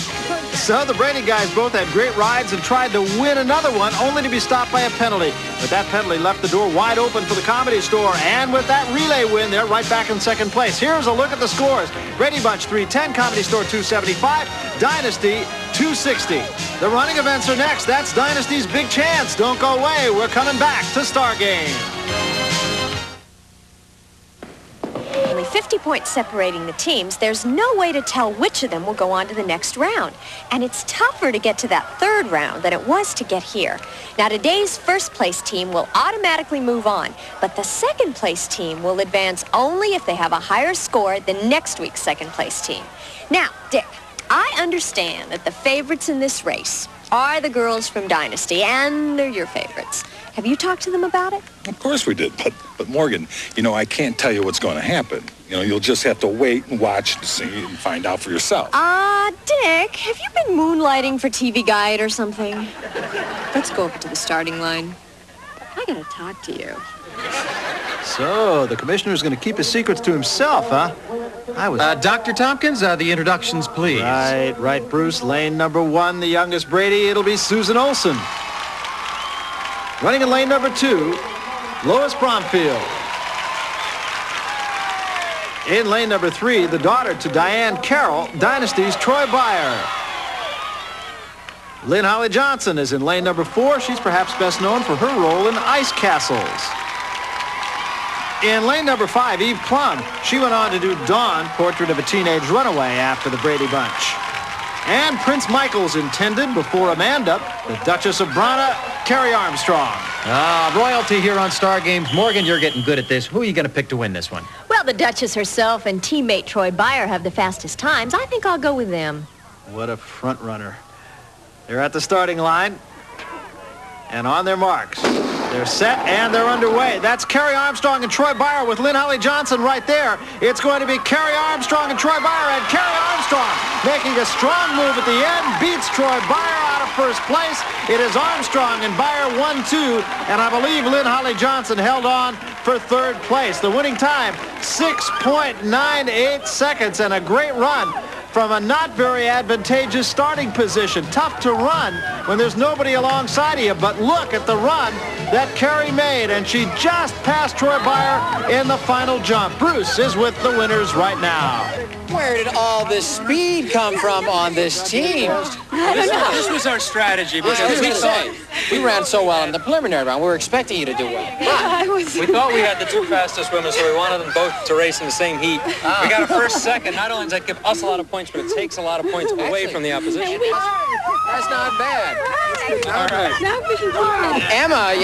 K: So the Brady guys both had great rides and tried to win another one, only to be stopped by a penalty. But that penalty left the door wide open for the Comedy Store. And with that relay win, they're right back in second place. Here's a look at the scores. Brady Bunch 310, Comedy Store 275, Dynasty 260. The running events are next. That's Dynasty's big chance. Don't go away. We're coming back to Star Game.
J: Only 50 points separating the teams, there's no way to tell which of them will go on to the next round. And it's tougher to get to that third round than it was to get here. Now, today's first place team will automatically move on, but the second place team will advance only if they have a higher score than next week's second place team. Now, Dick, I understand that the favorites in this race are the girls from Dynasty, and they're your favorites. Have you talked to them about it?
H: Of course we did, but Morgan, you know, I can't tell you what's going to happen. You know, you'll just have to wait and watch to see and find out for yourself.
J: Dick, have you been moonlighting for TV Guide or something? Let's go over to the starting line. I gotta talk to you.
K: So the commissioner's going to keep his secrets to himself, huh?
O: Dr. Tompkins, the introductions, please.
K: Right, Bruce. Lane number 1, the youngest Brady. It'll be Susan Olsen. Running in lane number 2, Lois Bromfield. In lane number 3, the daughter to Diane Carroll, Dynasty's Troy Byer. Lynn Holly Johnson is in lane number 4. She's perhaps best known for her role in Ice Castles. In lane number 5, Eve Plum. She went on to do Dawn, Portrait of a Teenage Runaway, after the Brady Bunch. And Prince Michael's intended before Amanda, the Duchess of Brana, Carrie Armstrong.
O: Royalty here on Star Games. Morgan, you're getting good at this. Who are you going to pick to win this one?
J: Well, the Duchess herself and teammate Troy Byer have the fastest times. I think I'll go with them.
K: What a front runner. They're at the starting line. And on their marks. They're set and they're underway. That's Carrie Armstrong and Troy Byer with Lynn Holly Johnson right there. It's going to be Carrie Armstrong and Troy Byer, and Carrie Armstrong making a strong move at the end, beats Troy Byer out of first place. It is Armstrong and Byer 1-2, and I believe Lynn Holly Johnson held on for third place. The winning time, 6.98 seconds, and a great run from a not very advantageous starting position. Tough to run when there's nobody alongside of you, but look at the run that Carrie made, and she just passed Troy Byer in the final jump. Bruce is with the winners right now.
I: Where did all this speed come from on this team?
N: This was our strategy. Because
I: we ran so well in the preliminary round. We were expecting you to do well.
N: We thought we had the 2 fastest swimmers, so we wanted them both to race in the same heat. We got a first, second. Not only does that give us a lot of points, but it takes a lot of points away from the opposition.
I: That's not bad.
N: All right.
I: Emma,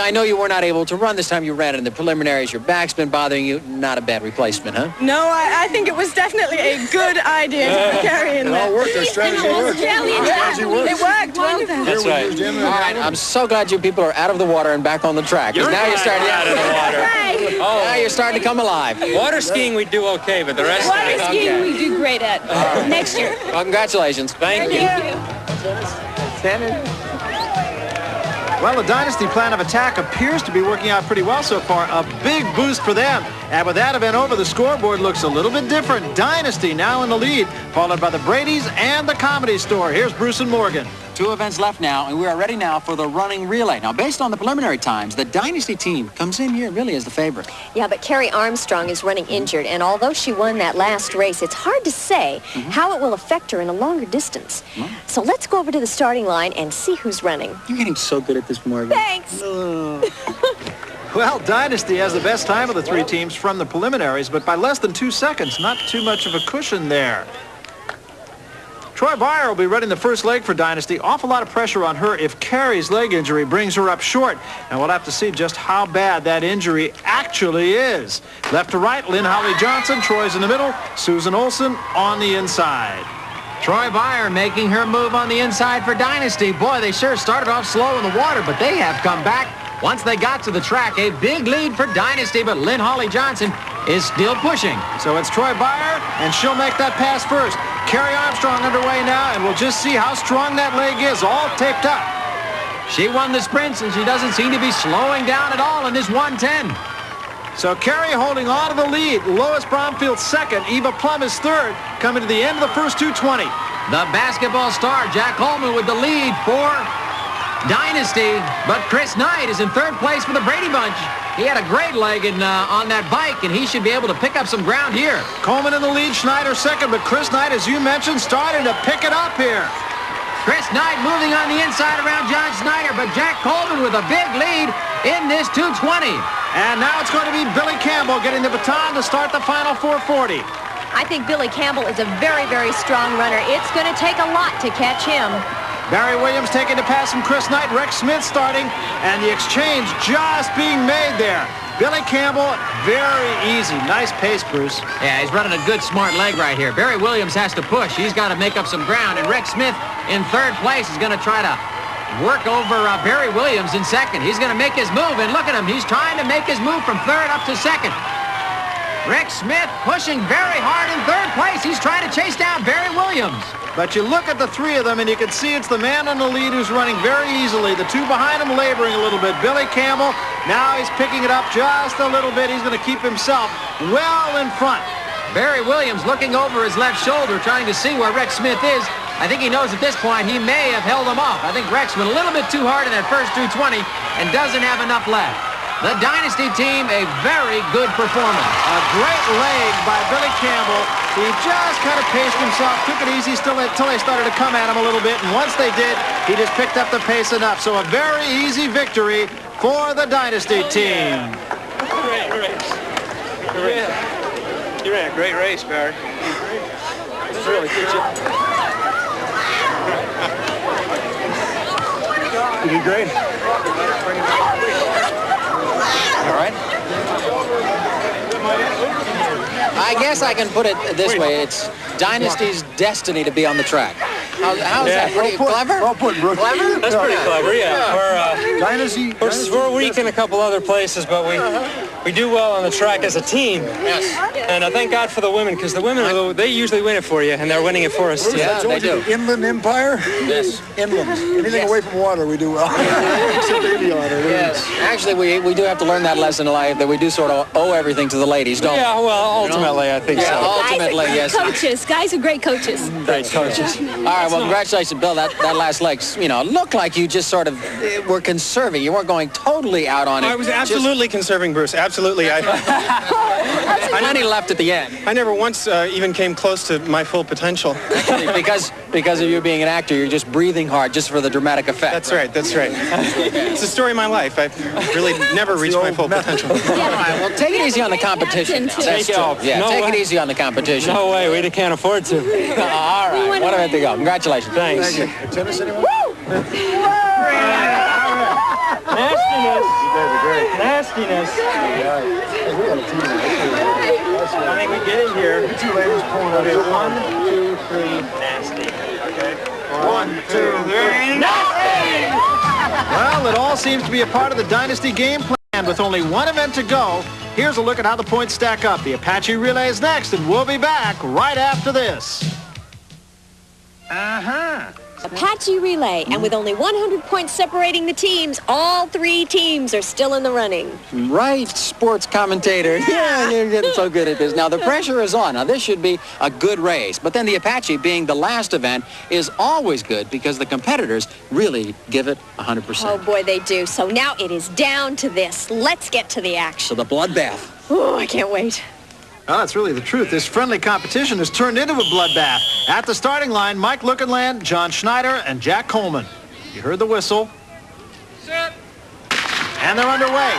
I: I know you were not able to run this time. You ran in the preliminaries. Your back's been bothering you. Not a bad replacement, huh?
F: No, I think it was definitely a good idea to put Carrie in there.
G: It all worked. Our strategy worked.
F: It worked. Well done.
I: That's right. All right. I'm so glad you people are out of the water and back on the track. Because now you're starting out of the water. Now you're starting to come alive.
N: Water skiing we do okay, but the rest
F: Water skiing we do great at next year.
I: Well, congratulations.
N: Thank you.
K: Well, the Dynasty plan of attack appears to be working out pretty well so far. A big boost for them. And with that event over, the scoreboard looks a little bit different. Dynasty now in the lead, followed by the Bradys and the Comedy Store. Here's Bruce and Morgan.
I: 2 events left now, and we are ready now for the running relay. Now, based on the preliminary times, the Dynasty team comes in here really as the favorite.
J: Yeah, but Carrie Armstrong is running injured, and although she won that last race, it's hard to say how it will affect her in a longer distance. So let's go over to the starting line and see who's running.
I: You're getting so good at this, Morgan.
J: Thanks.
K: Well, Dynasty has the best time of the 3 teams from the preliminaries, but by less than 2 seconds. Not too much of a cushion there. Troy Byer will be running the first leg for Dynasty. Awful lot of pressure on her if Carrie's leg injury brings her up short. And we'll have to see just how bad that injury actually is. Left to right, Lynn Holly Johnson. Troy's in the middle. Susan Olsen on the inside.
O: Troy Byer making her move on the inside for Dynasty. Boy, they sure started off slow in the water, but they have come back. Once they got to the track, a big lead for Dynasty, but Lynn Hawley-Johnson is still pushing.
K: So it's Troy Byer, and she'll make that pass first. Carrie Armstrong underway now, and we'll just see how strong that leg is, all taped up.
O: She won the sprints, and she doesn't seem to be slowing down at all in this 110.
K: So Carrie holding on to the lead. Lois Bromfield second. Eva Plum is third, coming to the end of the first 220.
O: The basketball star, Jack Coleman, with the lead for Dynasty, but Chris Knight is in third place for the Brady Bunch. He had a great leg on that bike, and he should be able to pick up some ground here.
K: Coleman in the lead, Schneider second, but Chris Knight, as you mentioned, starting to pick it up here.
O: Chris Knight moving on the inside around John Schneider, but Jack Coleman with a big lead in this 220.
K: And now it's going to be Billy Campbell getting the baton to start the final 440.
C: I think Billy Campbell is a very, very strong runner. It's going to take a lot to catch him.
K: Barry Williams taking the pass from Chris Knight. Rex Smith starting, and the exchange just being made there. Billy Campbell, very easy. Nice pace, Bruce.
O: Yeah, he's running a good, smart leg right here. Barry Williams has to push. He's got to make up some ground, and Rex Smith in third place is going to try to work over Barry Williams in second. He's going to make his move, and look at him. He's trying to make his move from third up to second. Rex Smith pushing very hard in third place. He's trying to chase down Barry Williams.
K: But you look at the three of them, and you can see it's the man on the lead who's running very easily. The two behind him laboring a little bit. Billy Campbell, now he's picking it up just a little bit. He's going to keep himself well in front.
O: Barry Williams looking over his left shoulder, trying to see where Rex Smith is. I think he knows at this point he may have held him off. I think Rex went a little bit too hard in that first 220 and doesn't have enough left. The Dynasty team, a very good performance.
K: A great leg by Billy Campbell. He just kind of paced himself, took it easy still until they started to come at him a little bit, and once they did, he just picked up the pace enough. So a very easy victory for the Dynasty team.
R: Great race. You ran a great race, Barry. Really good job. You did great.
I: All right. I guess I can put it this way. It's Dynasty's destiny to be on the track. How's that? Pretty clever?
R: Well put, Brooke.
I: Clever?
N: That's pretty clever, yeah.
R: Dynasty.
N: We're weak in a couple other places, but we do well on the track as a team.
I: Yes.
N: And I thank God for the women, because the women, they usually win it for you, and they're winning it for us, too.
I: Yeah, they do.
R: The Inland Empire?
I: Yes.
R: Inland. Anything away from water, we do well. Except aviator.
I: Yes. Actually, we do have to learn that lesson in life, that we do sort of owe everything to the ladies, don't we?
N: Yeah, well, ultimately, I think so.
I: Ultimately, yes.
J: Coaches. Guys are great coaches.
N: Great coaches.
I: All right, well, congratulations, Bill. That last leg, looked like you just sort of were conserving. You weren't going totally out on it.
N: I was absolutely conserving, Bruce. Absolutely. I
I: Plenty left at the end.
N: I never once even came close to my full potential.
I: because of you being an actor, you're just breathing hard just for the dramatic effect.
N: That's right. That's right. It's the story of my life. I've really never reached my full potential.
I: All right, well, take it easy on the competition. That's true. Yeah, take it easy on the competition.
N: No way. We can't afford to.
I: All right. What a way to go. Congratulations.
N: Thanks.
R: Tennis, anyone?
N: Nastiness.
R: You guys are great.
N: Nastiness.
R: We had a team.
N: I think we get it here.
R: You two ladies pulling out.
N: Okay, 1, 2, 3, nasty. Okay. 1, 2, 3, nasty!
K: Well, it all seems to be a part of the Dynasty game plan. With only one event to go, here's a look at how the points stack up. The Apache Relay is next, and we'll be back right after this.
J: Apache Relay, and with only 100 points separating the teams, all three teams are still in the running.
I: Right, sports commentator. Yeah, you're getting so good at this. Now, the pressure is on. Now, this should be a good race. But then the Apache, being the last event, is always good because the competitors really give it 100%.
J: Oh, boy, they do. So now it is down to this. Let's get to the action.
I: So the bloodbath.
J: Oh, I can't wait.
K: Well, that's really the truth. This friendly competition has turned into a bloodbath. At the starting line, Mike Lookenland, John Schneider, and Jack Coleman. You heard the whistle.
R: Set.
K: And they're underway.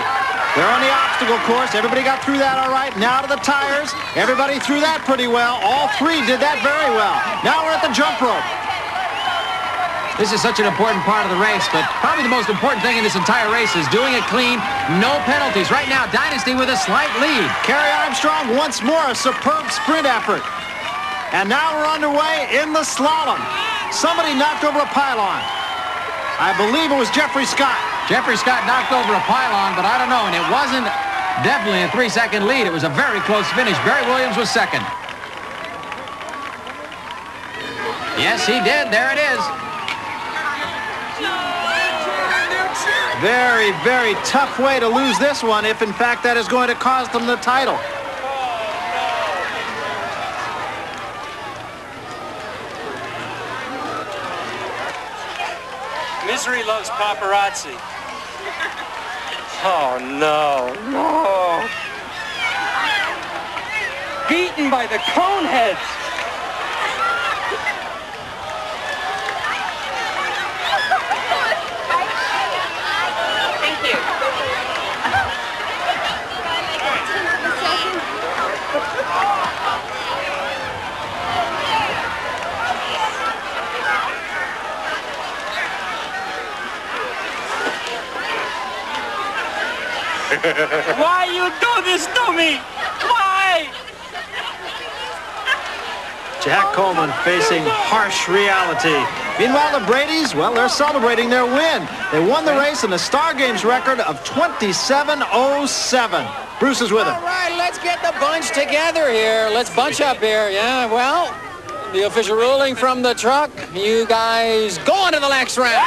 K: They're on the obstacle course. Everybody got through that all right. Now to the tires. Everybody threw that pretty well. All three did that very well. Now we're at the jump rope.
O: This is such an important part of the race, but probably the most important thing in this entire race is doing it clean, no penalties. Right now, Dynasty with a slight lead.
K: Carrie Armstrong once more, a superb sprint effort. And now we're underway in the slalom. Somebody knocked over a pylon. I believe it was Jeffrey Scott.
O: Jeffrey Scott knocked over a pylon, but I don't know, and it wasn't definitely a 3-second lead. It was a very close finish. Barry Williams was second. Yes, he did. There it is.
K: Very, very tough way to lose this one if, in fact, that is going to cost them the title.
N: Misery loves paparazzi. Oh, no, no. Beaten by the Coneheads.
J: Thank you.
N: Why you do this to me? Why?
K: Jack Coleman facing harsh reality. Meanwhile, the Bradys, well, they're celebrating their win. They won the race in the Star Games record of 27:07. Bruce is with him.
I: All right, let's get the bunch together here. Let's bunch up here. Yeah, well, the official ruling from the truck. You guys go on to the next round.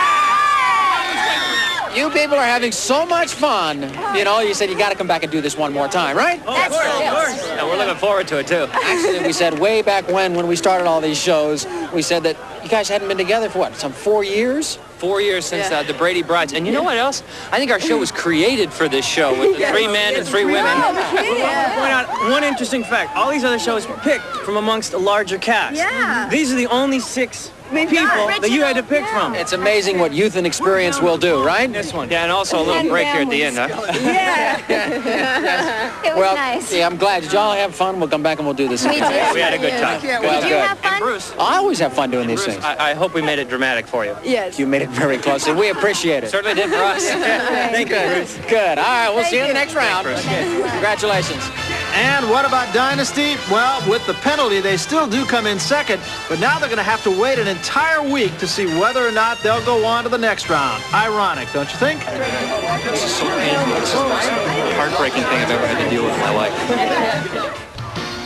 I: You people are having so much fun. You know, you said you got to come back and do this one more time, right?
N: Oh, of course. Yeah, we're looking forward to it, too.
I: Actually, we said way back when we started all these shows, we said that you guys hadn't been together for, what, some 4 years?
N: 4 years since the Brady Bunch. And you know what else? I think our show was created for this show with the 3 men and 3 women.
D: I want to point out one interesting fact. All these other shows were picked from amongst a larger cast.
C: Yeah.
D: These are the only 6 people that you had to pick from.
I: It's amazing what youth and experience will do, right?
D: This one.
N: Yeah, and also a little break here at the end, huh?
C: Yeah. It was
I: Well,
C: nice.
I: yeah, I'm glad. Did y'all have fun? We'll come back and we'll do this.
C: We did.
N: We had a good time.
I: Well,
C: Did you
I: good.
C: have fun?
N: Bruce,
I: I always have fun doing these
N: Bruce,
I: things.
N: I hope we made it dramatic for you.
C: Yes.
I: You made it very close, and we appreciate it.
N: Certainly did for us.
D: Thank you, Bruce.
I: Good. All right, we'll see you in the next round.
N: Thanks,
I: Congratulations.
K: And what about Dynasty? Well, with the penalty, they still do come in second, but now they're going to have to wait an entire week to see whether or not they'll go on to the next round. Ironic, don't you think?
M: This is so painful. This is the most heartbreaking thing I've ever had to deal with in my life.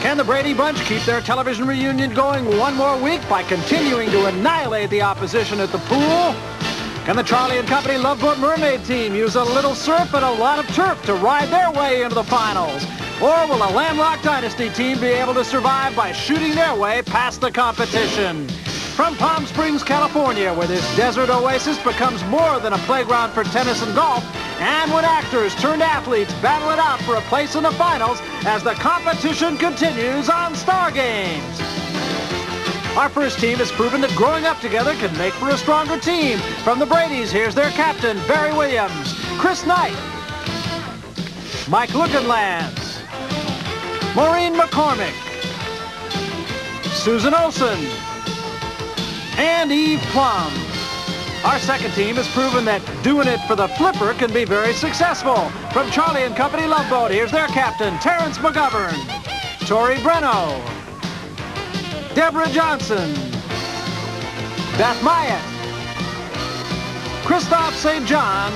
K: Can the Brady Bunch keep their television reunion going one more week by continuing to annihilate the opposition at the pool? Can the Charlie and Company Love Boat Mermaid team use a little surf and a lot of turf to ride their way into the finals? Or will a landlocked Dynasty team be able to survive by shooting their way past the competition? From Palm Springs, California, where this desert oasis becomes more than a playground for tennis and golf, and when actors turned athletes battle it out for a place in the finals as the competition continues on Star Games. Our first team has proven that growing up together can make for a stronger team. From the Bradys, here's their captain, Barry Williams, Chris Knight, Mike Lookinlands, Maureen McCormick, Susan Olson, and Eve Plum. Our second team has proven that doing it for the flipper can be very successful. From Charlie and Company Love Boat, here's their captain, Terrence McGovern, Tori Breno, Deborah Johnson, Beth Myatt, Christophe St. John,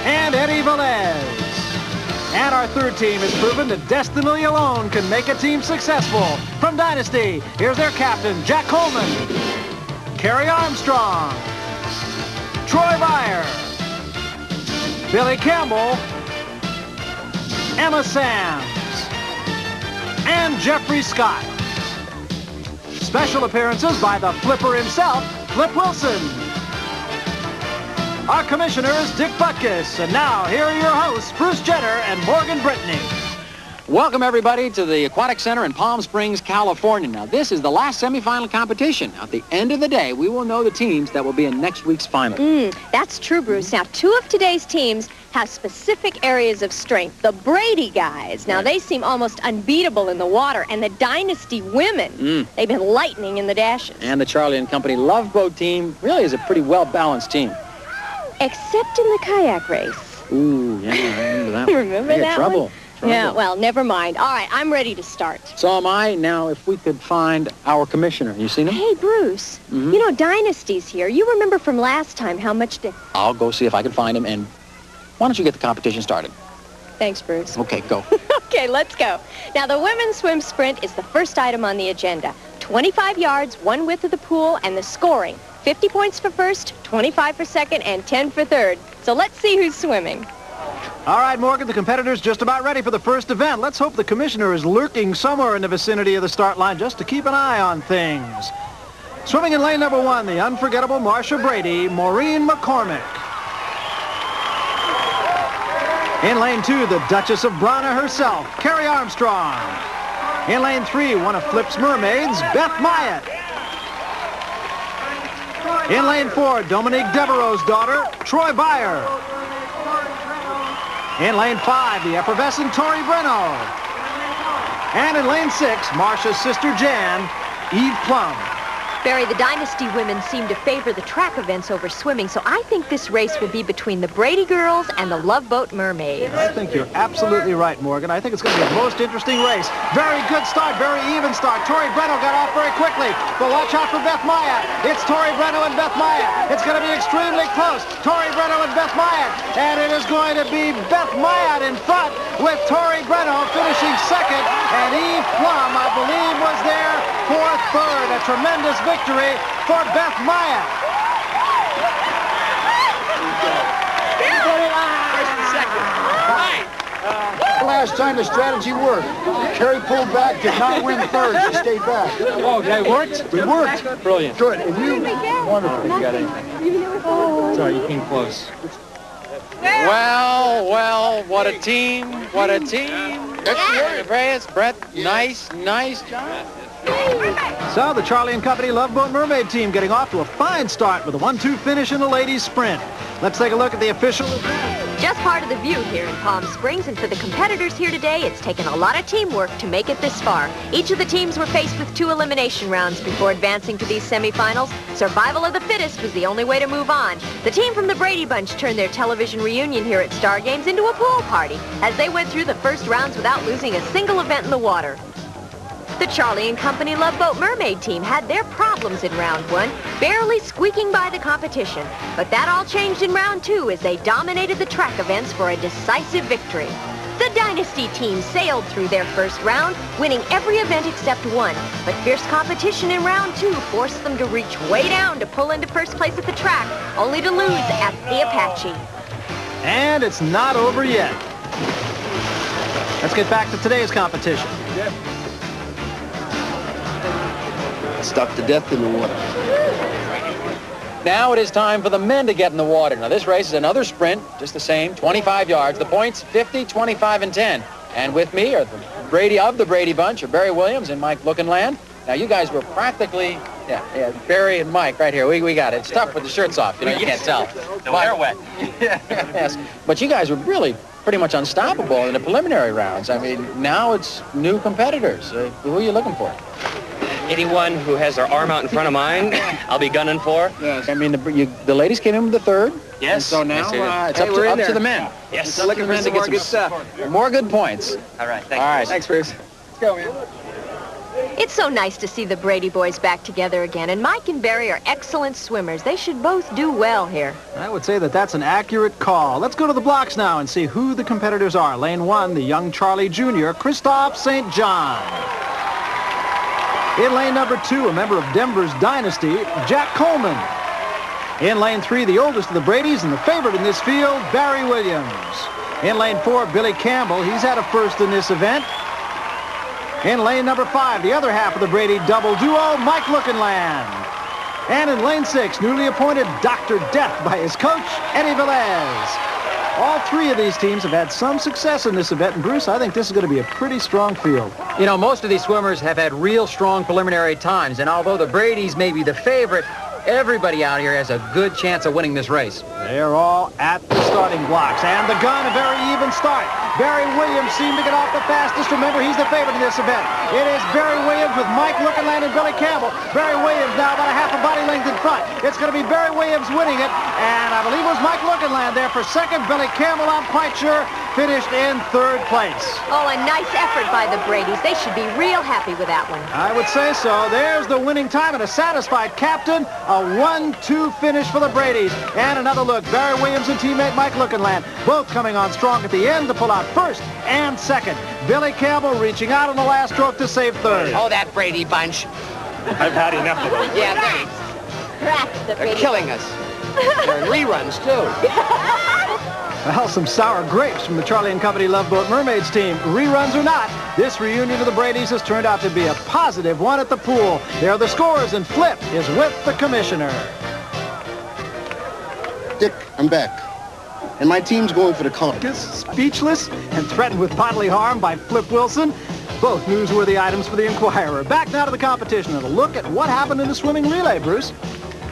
K: and Eddie Velez. And our third team has proven that destiny alone can make a team successful. From Dynasty, here's their captain, Jack Coleman, Carrie Armstrong, Troy Byer, Billy Campbell, Emma Sams, and Jeffrey Scott. Special appearances by the Flipper himself, Flip Wilson. Our commissioner is Dick Butkus, and now here are your hosts, Bruce Jenner and Morgan Brittany.
I: Welcome, everybody, to the Aquatic Center in Palm Springs, California. Now, this is the last semifinal competition. At the end of the day, we will know the teams that will be in next week's final.
C: That's true, Bruce. Now, 2 of today's teams have specific areas of strength. The Brady guys, now they seem almost unbeatable in the water, and the Dynasty women, they've been lightning in the dashes.
I: And the Charlie and Company Love Boat team really is a pretty well-balanced team.
C: Except in the kayak race.
I: Ooh, yeah, I remember that one.
C: Remember
I: They had
C: that
I: trouble.
C: one? Yeah, well, never mind. All right, I'm ready to start.
O: So am I. Now, if we could find our commissioner. You seen him?
C: Hey, Bruce. You know, Dynasty's here. You remember from last time how much Dick...
O: I'll go see if I can find him, and why don't you get the competition started?
C: Thanks, Bruce.
O: Okay, go.
C: Okay, let's go. Now, the women's swim sprint is the first item on the agenda. 25 yards, one width of the pool, and the scoring. 50 points for first, 25 for second, and 10 for third. So let's see who's swimming.
K: All right, Morgan, the competitor's just about ready for the first event. Let's hope the commissioner is lurking somewhere in the vicinity of the start line just to keep an eye on things. Swimming in lane number 1, the unforgettable Marcia Brady, Maureen McCormick. In lane 2, the Duchess of Brana herself, Carrie Armstrong. In lane 3, one of Flip's mermaids, Beth Myatt. In lane 4, Dominique Devereaux's daughter, Troy Byer. In lane 5, the effervescent Tori Breno. And in lane 6, Marcia's sister Jan, Eve Plum.
J: Barry, the Dynasty women seem to favor the track events over swimming, so I think this race will be between the Brady girls and the Love Boat mermaids.
K: I think you're absolutely right, Morgan. I think it's going to be a most interesting race. Very good start, very even start. Tori Breno got off very quickly, but watch out for Beth Myatt. It's Tori Breno and Beth Myatt. It's going to be extremely close. Tori Breno and Beth Myatt. And it is going to be Beth Myatt in front with Tori Breno finishing second. And Eve Plum, I believe, was there for third. A tremendous victory for Beth Myatt.
P: Last time the strategy worked. Carrie pulled back, did not win third. She stayed back.
M: Oh, that worked?
P: It worked.
M: Brilliant.
P: Good. And you? Wonderful.
M: You got anything? Sorry, you came close.
O: Well, what a team. What a team. Andreas, Brett, nice job.
K: So the Charlie and Company Love Boat Mermaid team getting off to a fine start with a 1-2 finish in the ladies sprint. Let's take a look at the official.
J: Just part of the view here in Palm Springs, and for the competitors here today, it's taken a lot of teamwork to make it this far. Each of the teams were faced with 2 elimination rounds before advancing to these semifinals. Survival of the fittest was the only way to move on. The team from the Brady Bunch turned their television reunion here at Star Games into a pool party as they went through the first rounds without losing a single event in the water. The Charlie and Company Love Boat Mermaid team had their problems in round 1, barely squeaking by the competition. But that all changed in round 2 as they dominated the track events for a decisive victory. The Dynasty team sailed through their first round, winning every event except one. But fierce competition in round 2 forced them to reach way down to pull into first place at the track, only to lose at the Apache.
K: And it's not over yet. Let's get back to today's competition.
P: Stuck to death in the water.
O: Now it is time for the men to get in the water. Now this race is another sprint, just the same, 25 yards. The points, 50, 25, and 10. And with me are the Brady Bunch, are Barry Williams and Mike Lookinland. Now you guys were practically, yeah, Barry and Mike right here. We got it. It's tough with the shirts off, you know, you can't tell.
N: The hair wet.
O: Yes, but you guys were really pretty much unstoppable in the preliminary rounds. I mean, now it's new competitors. Who are you looking for?
N: Anyone who has their arm out in front of mine, I'll be gunning for.
O: Yes. I mean, the ladies came in with the third.
N: Yes.
O: And so now it's up to the men.
N: Yes.
O: It's looking for some more good stuff. More good points.
N: All right.
O: All right.
N: Thanks, Bruce.
O: Let's go, man.
J: It's so nice to see the Brady boys back together again, and Mike and Barry are excellent swimmers. They should both do well here.
K: I would say that that's an accurate call. Let's go to the blocks now and see who the competitors are. Lane 1, the young Charlie Jr., Christophe St. John. In lane number 2, a member of Denver's Dynasty, Jack Coleman. In lane 3, the oldest of the Bradys and the favorite in this field, Barry Williams. In lane 4, Billy Campbell. He's had a first in this event. In lane number 5, the other half of the Brady double duo, Mike Lookinland. And in lane 6, newly appointed Dr. Death by his coach, Eddie Velez. All 3 of these teams have had some success in this event, and Bruce, I think this is going to be a pretty strong field.
O: You know, most of these swimmers have had real strong preliminary times, and although the Bradys may be the favorite, everybody out here has a good chance of winning this race.
K: They're all at the starting blocks, and the gun, a very even start. Barry Williams seemed to get off the fastest. Remember, he's the favorite in this event. It is Barry Williams with Mike Lookinland and Billy Campbell. Barry Williams now about a half a body length in front. It's going to be Barry Williams winning it, and I believe it was Mike Lookinland there for second. Billy Campbell, I'm quite sure, finished in third place.
C: Oh, a nice effort by the Bradys. They should be real happy with that one.
K: I would say so. There's the winning time and a satisfied captain. A 1-2 finish for the Bradys. And another look. Barry Williams and teammate Mike Lookinland both coming on strong at the end to pull out first and second. Billy Campbell reaching out on the last stroke to save third.
B: Oh, that Brady Bunch.
U: I've had enough of it.
B: Yeah, they're killing us. They're in reruns, too.
K: Well, some sour grapes from the Charlie and Company Love Boat Mermaids team. Reruns or not, this reunion of the Bradys has turned out to be a positive one at the pool. There are the scores, and Flip is with the commissioner.
V: Dick, I'm back. And my team's going for the color.
K: Speechless and threatened with bodily harm by Flip Wilson. Both newsworthy items for the Inquirer. Back now to the competition and a look at what happened in the swimming relay, Bruce.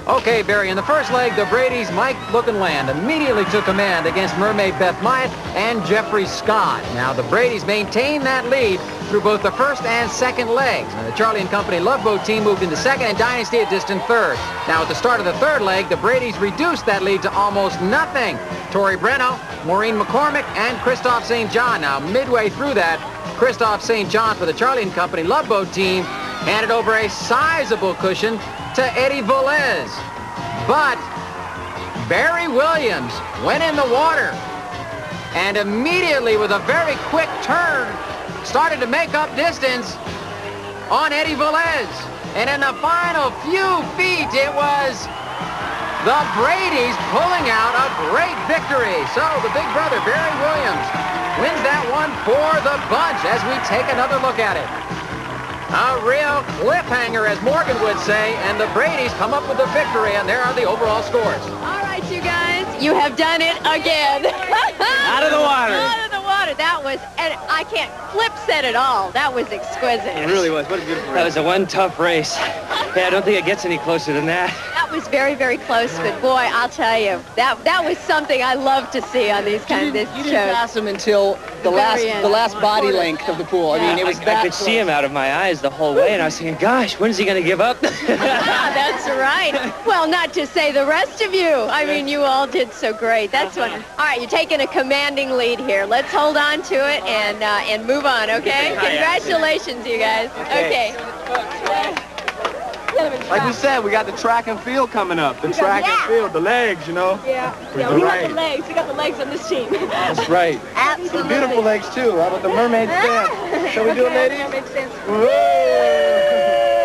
O: Okay, Barry, in the first leg, the Bradys, Mike Lookinland, immediately took command against Mermaid Beth Myatt and Jeffrey Scott. Now, the Bradys maintained that lead through both the first and second legs. Now, the Charlie and Company Love Boat team moved into second and Dynasty a distant third. Now, at the start of the third leg, the Bradys reduced that lead to almost nothing. Tori Breno, Maureen McCormick, and Christoph St. John. Now, midway through that, Christoph St. John for the Charlie and Company Love Boat team handed over a sizable cushion to Eddie Velez. But Barry Williams went in the water and immediately, with a very quick turn, started to make up distance on Eddie Velez. And in the final few feet, it was the Bradys pulling out a great victory. So the big brother, Barry Williams, wins that one for the bunch as we take another look at it. A real cliffhanger, as Morgan would say, and the Bradys come up with the victory, and there are the overall scores.
J: All right, you guys, you have done it again.
D: Out of the water.
J: Out of the water. That was, and I can't Flip said it all. That was exquisite.
D: It really was. What a beautiful race. That was a one tough race. Yeah, I don't think it gets any closer than that.
J: That was very, very close, but boy, I'll tell you, that was something I love to see on these kind of shows.
B: You didn't pass him until the last body length of the pool. I mean, it was
D: I could see him out of my eyes the whole way, and I was thinking, gosh, when is he going to give up?
J: That's right. Well, not to say the rest of you. I mean, you all did so great. That's what. All right, you're taking a commanding lead here. Let's hold on to it and move on, okay? Congratulations, you guys. Okay.
U: Like we said, we got the track and field coming up. The track and field, the legs, you know.
J: Yeah, we got the legs. We got the legs on this team.
U: That's right.
J: Absolutely.
U: The beautiful legs, too. How about the mermaid stand? Shall we do it, ladies?
J: Mermaid stand.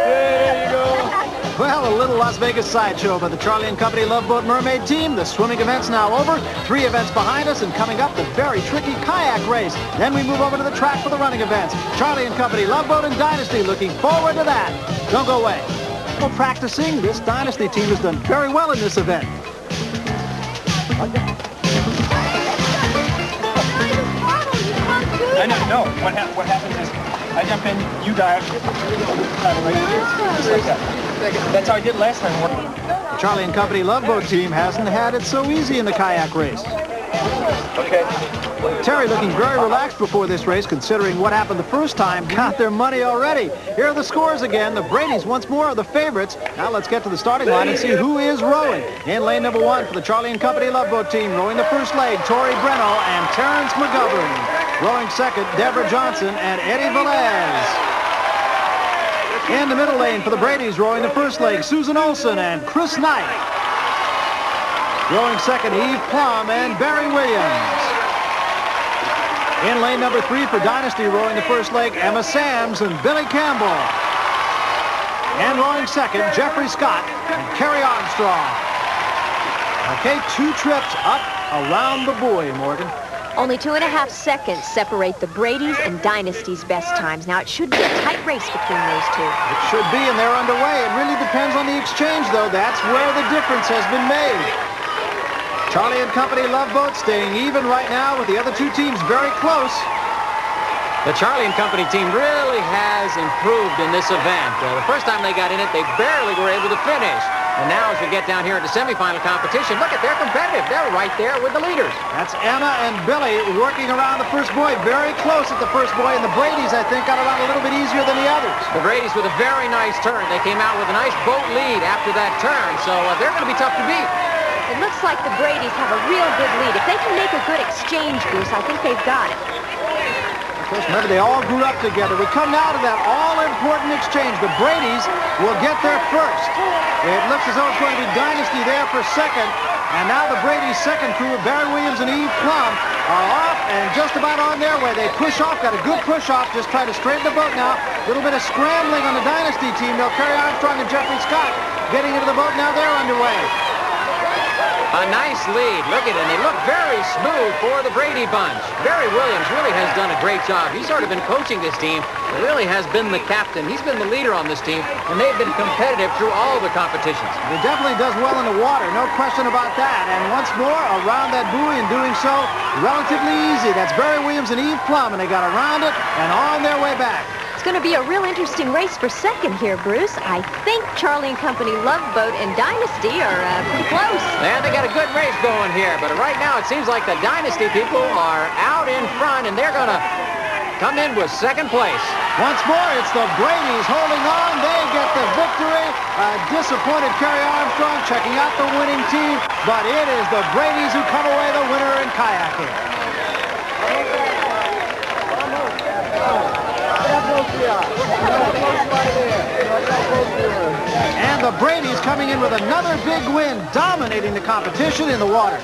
U: There you go.
K: Well, a little Las Vegas sideshow by the Charlie and Company Love Boat Mermaid team. The swimming event's now over. 3 events behind us, and coming up, the very tricky kayak race. Then we move over to the track for the running events. Charlie and Company Love Boat and Dynasty looking forward to that. Don't go away. For practicing, this Dynasty team has done very well in this event.
U: I know. No. What happens is I jump in, you dive, just like that. That's how I did last time.
K: The Charlie and Company Love Boat team hasn't had it so easy in the kayak race.
U: Okay.
K: Terry looking very relaxed before this race, considering what happened the first time. Got their money already. Here are the scores again. The Bradys once more are the favorites. Now let's get to the starting line and see who is rowing. In lane number 1 for the Charlie and Company Love Boat team, rowing the first leg, Tori Breno and Terrence McGovern. Rowing second, Deborah Johnson and Eddie Velez. In the middle lane for the Bradys, rowing the first leg, Susan Olson and Chris Knight. Rowing second, Eve Plum and Barry Williams. In lane number 3 for Dynasty, rowing the first leg, Emma Sams and Billy Campbell. And rowing second, Jeffrey Scott and Kerry Armstrong. Okay, 2 trips up around the buoy, Morgan.
C: Only 2.5 seconds separate the Bradys and Dynasty's best times. Now, it should be a tight race between those two.
K: It should be, and they're underway. It really depends on the exchange, though. That's where the difference has been made. Charlie and Company Love Boat staying even right now with the other 2 teams very close.
O: The Charlie and Company team really has improved in this event. The first time they got in it, they barely were able to finish. And now as we get down here at the semifinal competition, look at, they're competitive. They're right there with the leaders.
K: That's Emma and Billy working around the first buoy, very close at the first buoy, and the Bradys, I think, got around a little bit easier than the others.
O: The Bradys with a very nice turn. They came out with a nice boat lead after that turn, so they're going to be tough to beat.
C: It looks like the Bradys have a real good lead. If they can make a good exchange, Bruce, I think they've got it.
K: Of course, remember, they all grew up together. We come now to that all-important exchange. The Bradys will get there first. It looks as though it's going to be Dynasty there for second. And now the Brady's second crew, Barry Williams and Eve Plum, are off and just about on their way. They push off, got a good push off, just try to straighten the boat now. A little bit of scrambling on the Dynasty team. They'll carry Armstrong and Jeffrey Scott getting into the boat. Now they're underway.
O: A nice lead. Look at it. They look very smooth for the Brady Bunch. Barry Williams really has done a great job. He's sort of been coaching this team. He really has been the captain. He's been the leader on this team, and they've been competitive through all the competitions.
K: He definitely does well in the water, no question about that. And once more, around that buoy, and doing so relatively easy. That's Barry Williams and Eve Plum, and they got around it and on their way back.
C: It's going to be a real interesting race for second here, Bruce. I think Charlie and Company, Love Boat, and Dynasty are pretty close.
O: And they got a good race going here, but right now it seems like the Dynasty people are out in front, and they're going to come in with second place.
K: Once more, it's the Bradys holding on. They get the victory. Disappointed Kerry Armstrong checking out the winning team, but it is the Bradys who come away the winner in kayaking. And the Bradys coming in with another big win, dominating the competition in the water.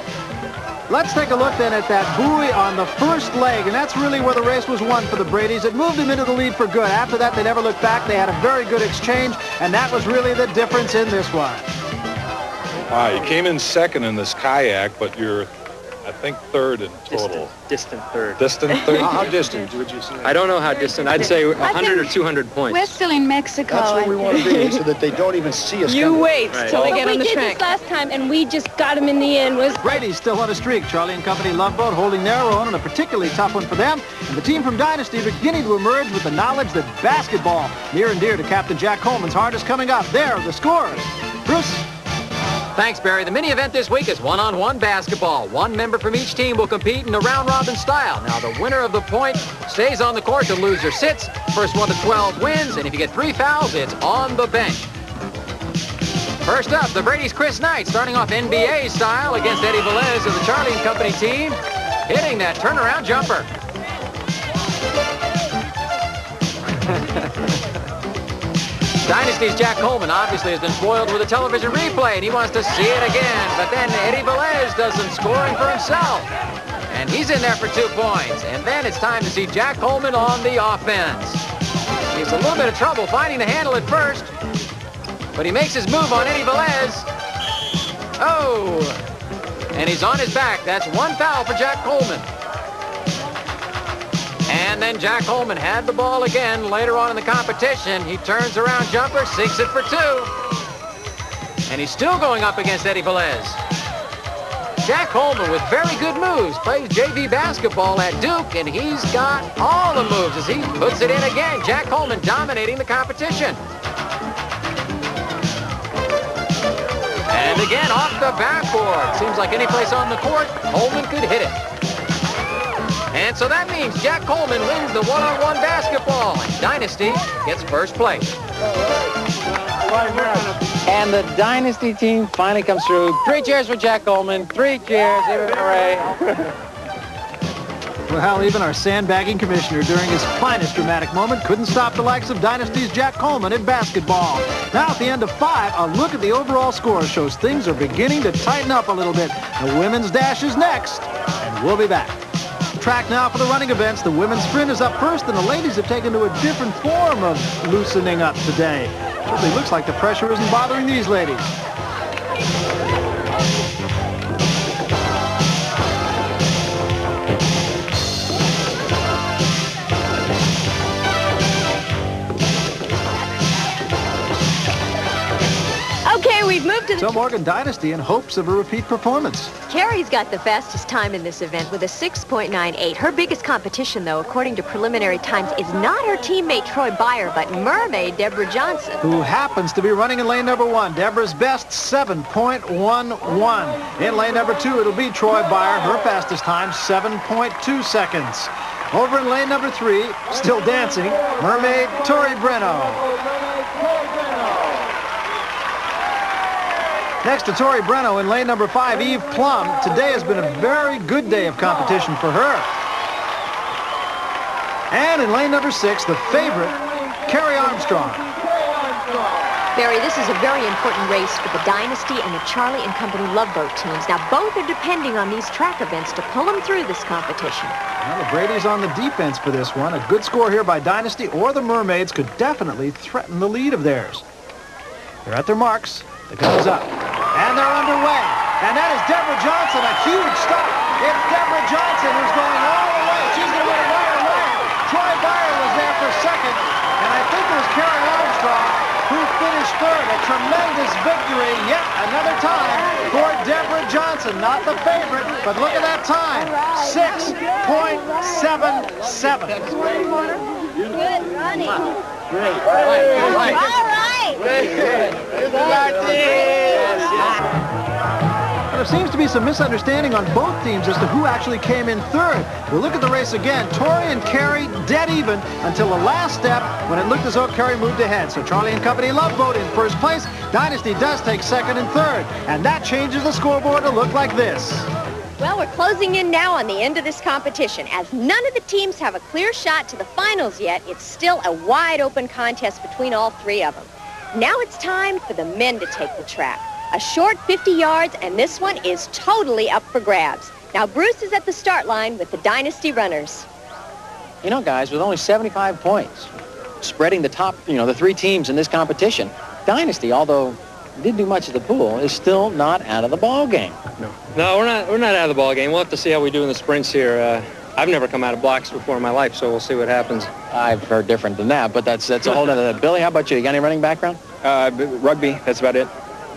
K: Let's take a look then at that buoy on the first leg, and that's really where the race was won for the Bradys. It moved them into the lead for good. After that, they never looked back. They had a very good exchange, and that was really the difference in this one.
H: You came in second in this kayak, but you're, I think, third in total.
N: Distant third.
H: Distant third?
U: How distant would you say?
N: I don't know how distant. I'd say 100 or 200 points.
Q: We're still in Mexico.
V: That's where we want to be, so that they don't even see us.
F: You wait
N: Right.
F: till they get on the
T: We did
F: track.
T: this last time, and we just got them in the end.
K: Brady's still on a streak. Charlie and Company Love Boat holding their own, and a particularly tough one for them. And the team from Dynasty beginning to emerge with the knowledge that basketball, near and dear to Captain Jack Coleman's heart, is coming up. There are the scores. Bruce?
O: Thanks, Barry. The mini event this week is one-on-one basketball. One member from each team will compete in a round-robin style. Now, the winner of the point stays on the court. The loser sits. First 1 to 12 wins, and if you get 3 fouls, it's on the bench. First up, the Brady's Chris Knight, starting off NBA style against Eddie Velez of the Charlie and Company team, hitting that turnaround jumper. Dynasty's Jack Coleman obviously has been spoiled with a television replay, and he wants to see it again. But then Eddie Velez does some scoring for himself. And he's in there for 2 points. And then it's time to see Jack Coleman on the offense. He has a little bit of trouble finding the handle at first, but he makes his move on Eddie Velez. Oh! And he's on his back. That's 1 foul for Jack Coleman. And then Jack Coleman had the ball again later on in the competition. He turns around jumper, sinks it for 2. And he's still going up against Eddie Velez. Jack Coleman with very good moves, plays JV basketball at Duke, and he's got all the moves as he puts it in again. Jack Coleman dominating the competition. And again, off the backboard. Seems like any place on the court, Coleman could hit it. And so that means Jack Coleman wins the one-on-one basketball, and Dynasty gets first place.
I: And the Dynasty team finally comes through. 3 cheers for Jack Coleman. 3 cheers. Hooray.
K: Well, even our sandbagging commissioner during his finest dramatic moment couldn't stop the likes of Dynasty's Jack Coleman in basketball. Now at the end of 5, a look at the overall score shows things are beginning to tighten up a little bit. The women's dash is next, and we'll be back. Track now for the running events. The women's sprint is up first, and the ladies have taken to a different form of loosening up today. Certainly looks like the pressure isn't bothering these ladies.
C: Okay, we've moved to the...
K: So Morgan Dynasty in hopes of a repeat performance.
C: Carrie's got the fastest time in this event with a 6.98. Her biggest competition, though, according to preliminary times, is not her teammate Troy Byer, but mermaid Deborah Johnson,
K: who happens to be running in lane number 1. Deborah's best, 7.11. In lane number 2, it'll be Troy Byer. Her fastest time, 7.2 seconds. Over in lane number 3, still dancing, mermaid Tori Breno. Next to Tori Breno in lane number 5, Eve Plum. Today has been a very good day of competition for her. And in lane number 6, the favorite, Carrie Armstrong.
C: Barry, this is a very important race for the Dynasty and the Charlie and Company Love Boat teams. Now, both are depending on these track events to pull them through this competition.
K: Well, the Brady's on the defense for this one. A good score here by Dynasty or the Mermaids could definitely threaten the lead of theirs. They're at their marks. The gun's up. And they're underway. And that is Deborah Johnson, a huge stop. It's Deborah Johnson who's going all the way. She's going to win it wire to wire. Troy Byer was there for second. And I think it was Carrie Armstrong who finished third. A tremendous victory yet another time for Deborah Johnson. Not the favorite, but look at that time. 6.77.
C: Good running.
K: Great.
C: All right.
K: But there seems to be some misunderstanding on both teams as to who actually came in third. We'll look at the race again. Tori and Carrie dead even until the last step when it looked as though Carrie moved ahead. So Charlie and Company Love Boat in first place. Dynasty does take second and third. And that changes the scoreboard to look like this.
C: Well, we're closing in now on the end of this competition. As none of the teams have a clear shot to the finals yet, it's still a wide-open contest between all three of them. Now it's time for the men to take the track. A short 50 yards, and this one is totally up for grabs. Now, Bruce is at the start line with the Dynasty runners.
I: You know, guys, with only 75 points, spreading the top, the three teams in this competition, Dynasty, although didn't do much of the pool, is still not out of the ball game.
N: No, we're not out of the ball game. We'll have to see how we do in the sprints here. I've never come out of blocks before in my life, so we'll see what happens.
I: I've heard different than that, but that's a whole other. Billy, how about you? You got any running background?
N: Rugby, that's about it.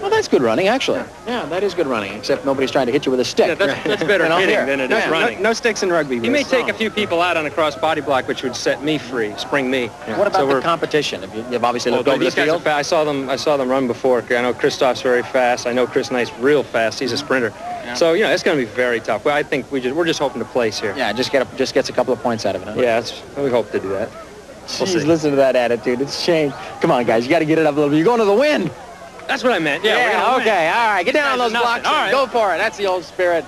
I: Well, that's good running, actually. Yeah, that is good running, except nobody's trying to hit you with a stick.
N: Yeah, that's better hitting than it is running.
M: No sticks in rugby.
N: He may take a few people out on a cross body block, which would set me free, spring me.
I: Yeah. What about the competition? You've obviously looked over the field.
N: I saw them run before. I know Christoph's very fast. I know Chris Knight's real fast. He's a sprinter. Yeah. So, it's going to be very tough. Well, I think we're just hoping to place here.
I: Yeah, just gets a couple of points out of it. Huh?
N: Yeah, we hope to do that.
I: Jeez, listen to that attitude. It's changed. Come on, guys. You got to get it up a little bit. You're going to the wind.
N: That's what I meant.
I: Yeah, okay. All right. Get down on those blocks. All right. Go for it. That's the old spirit.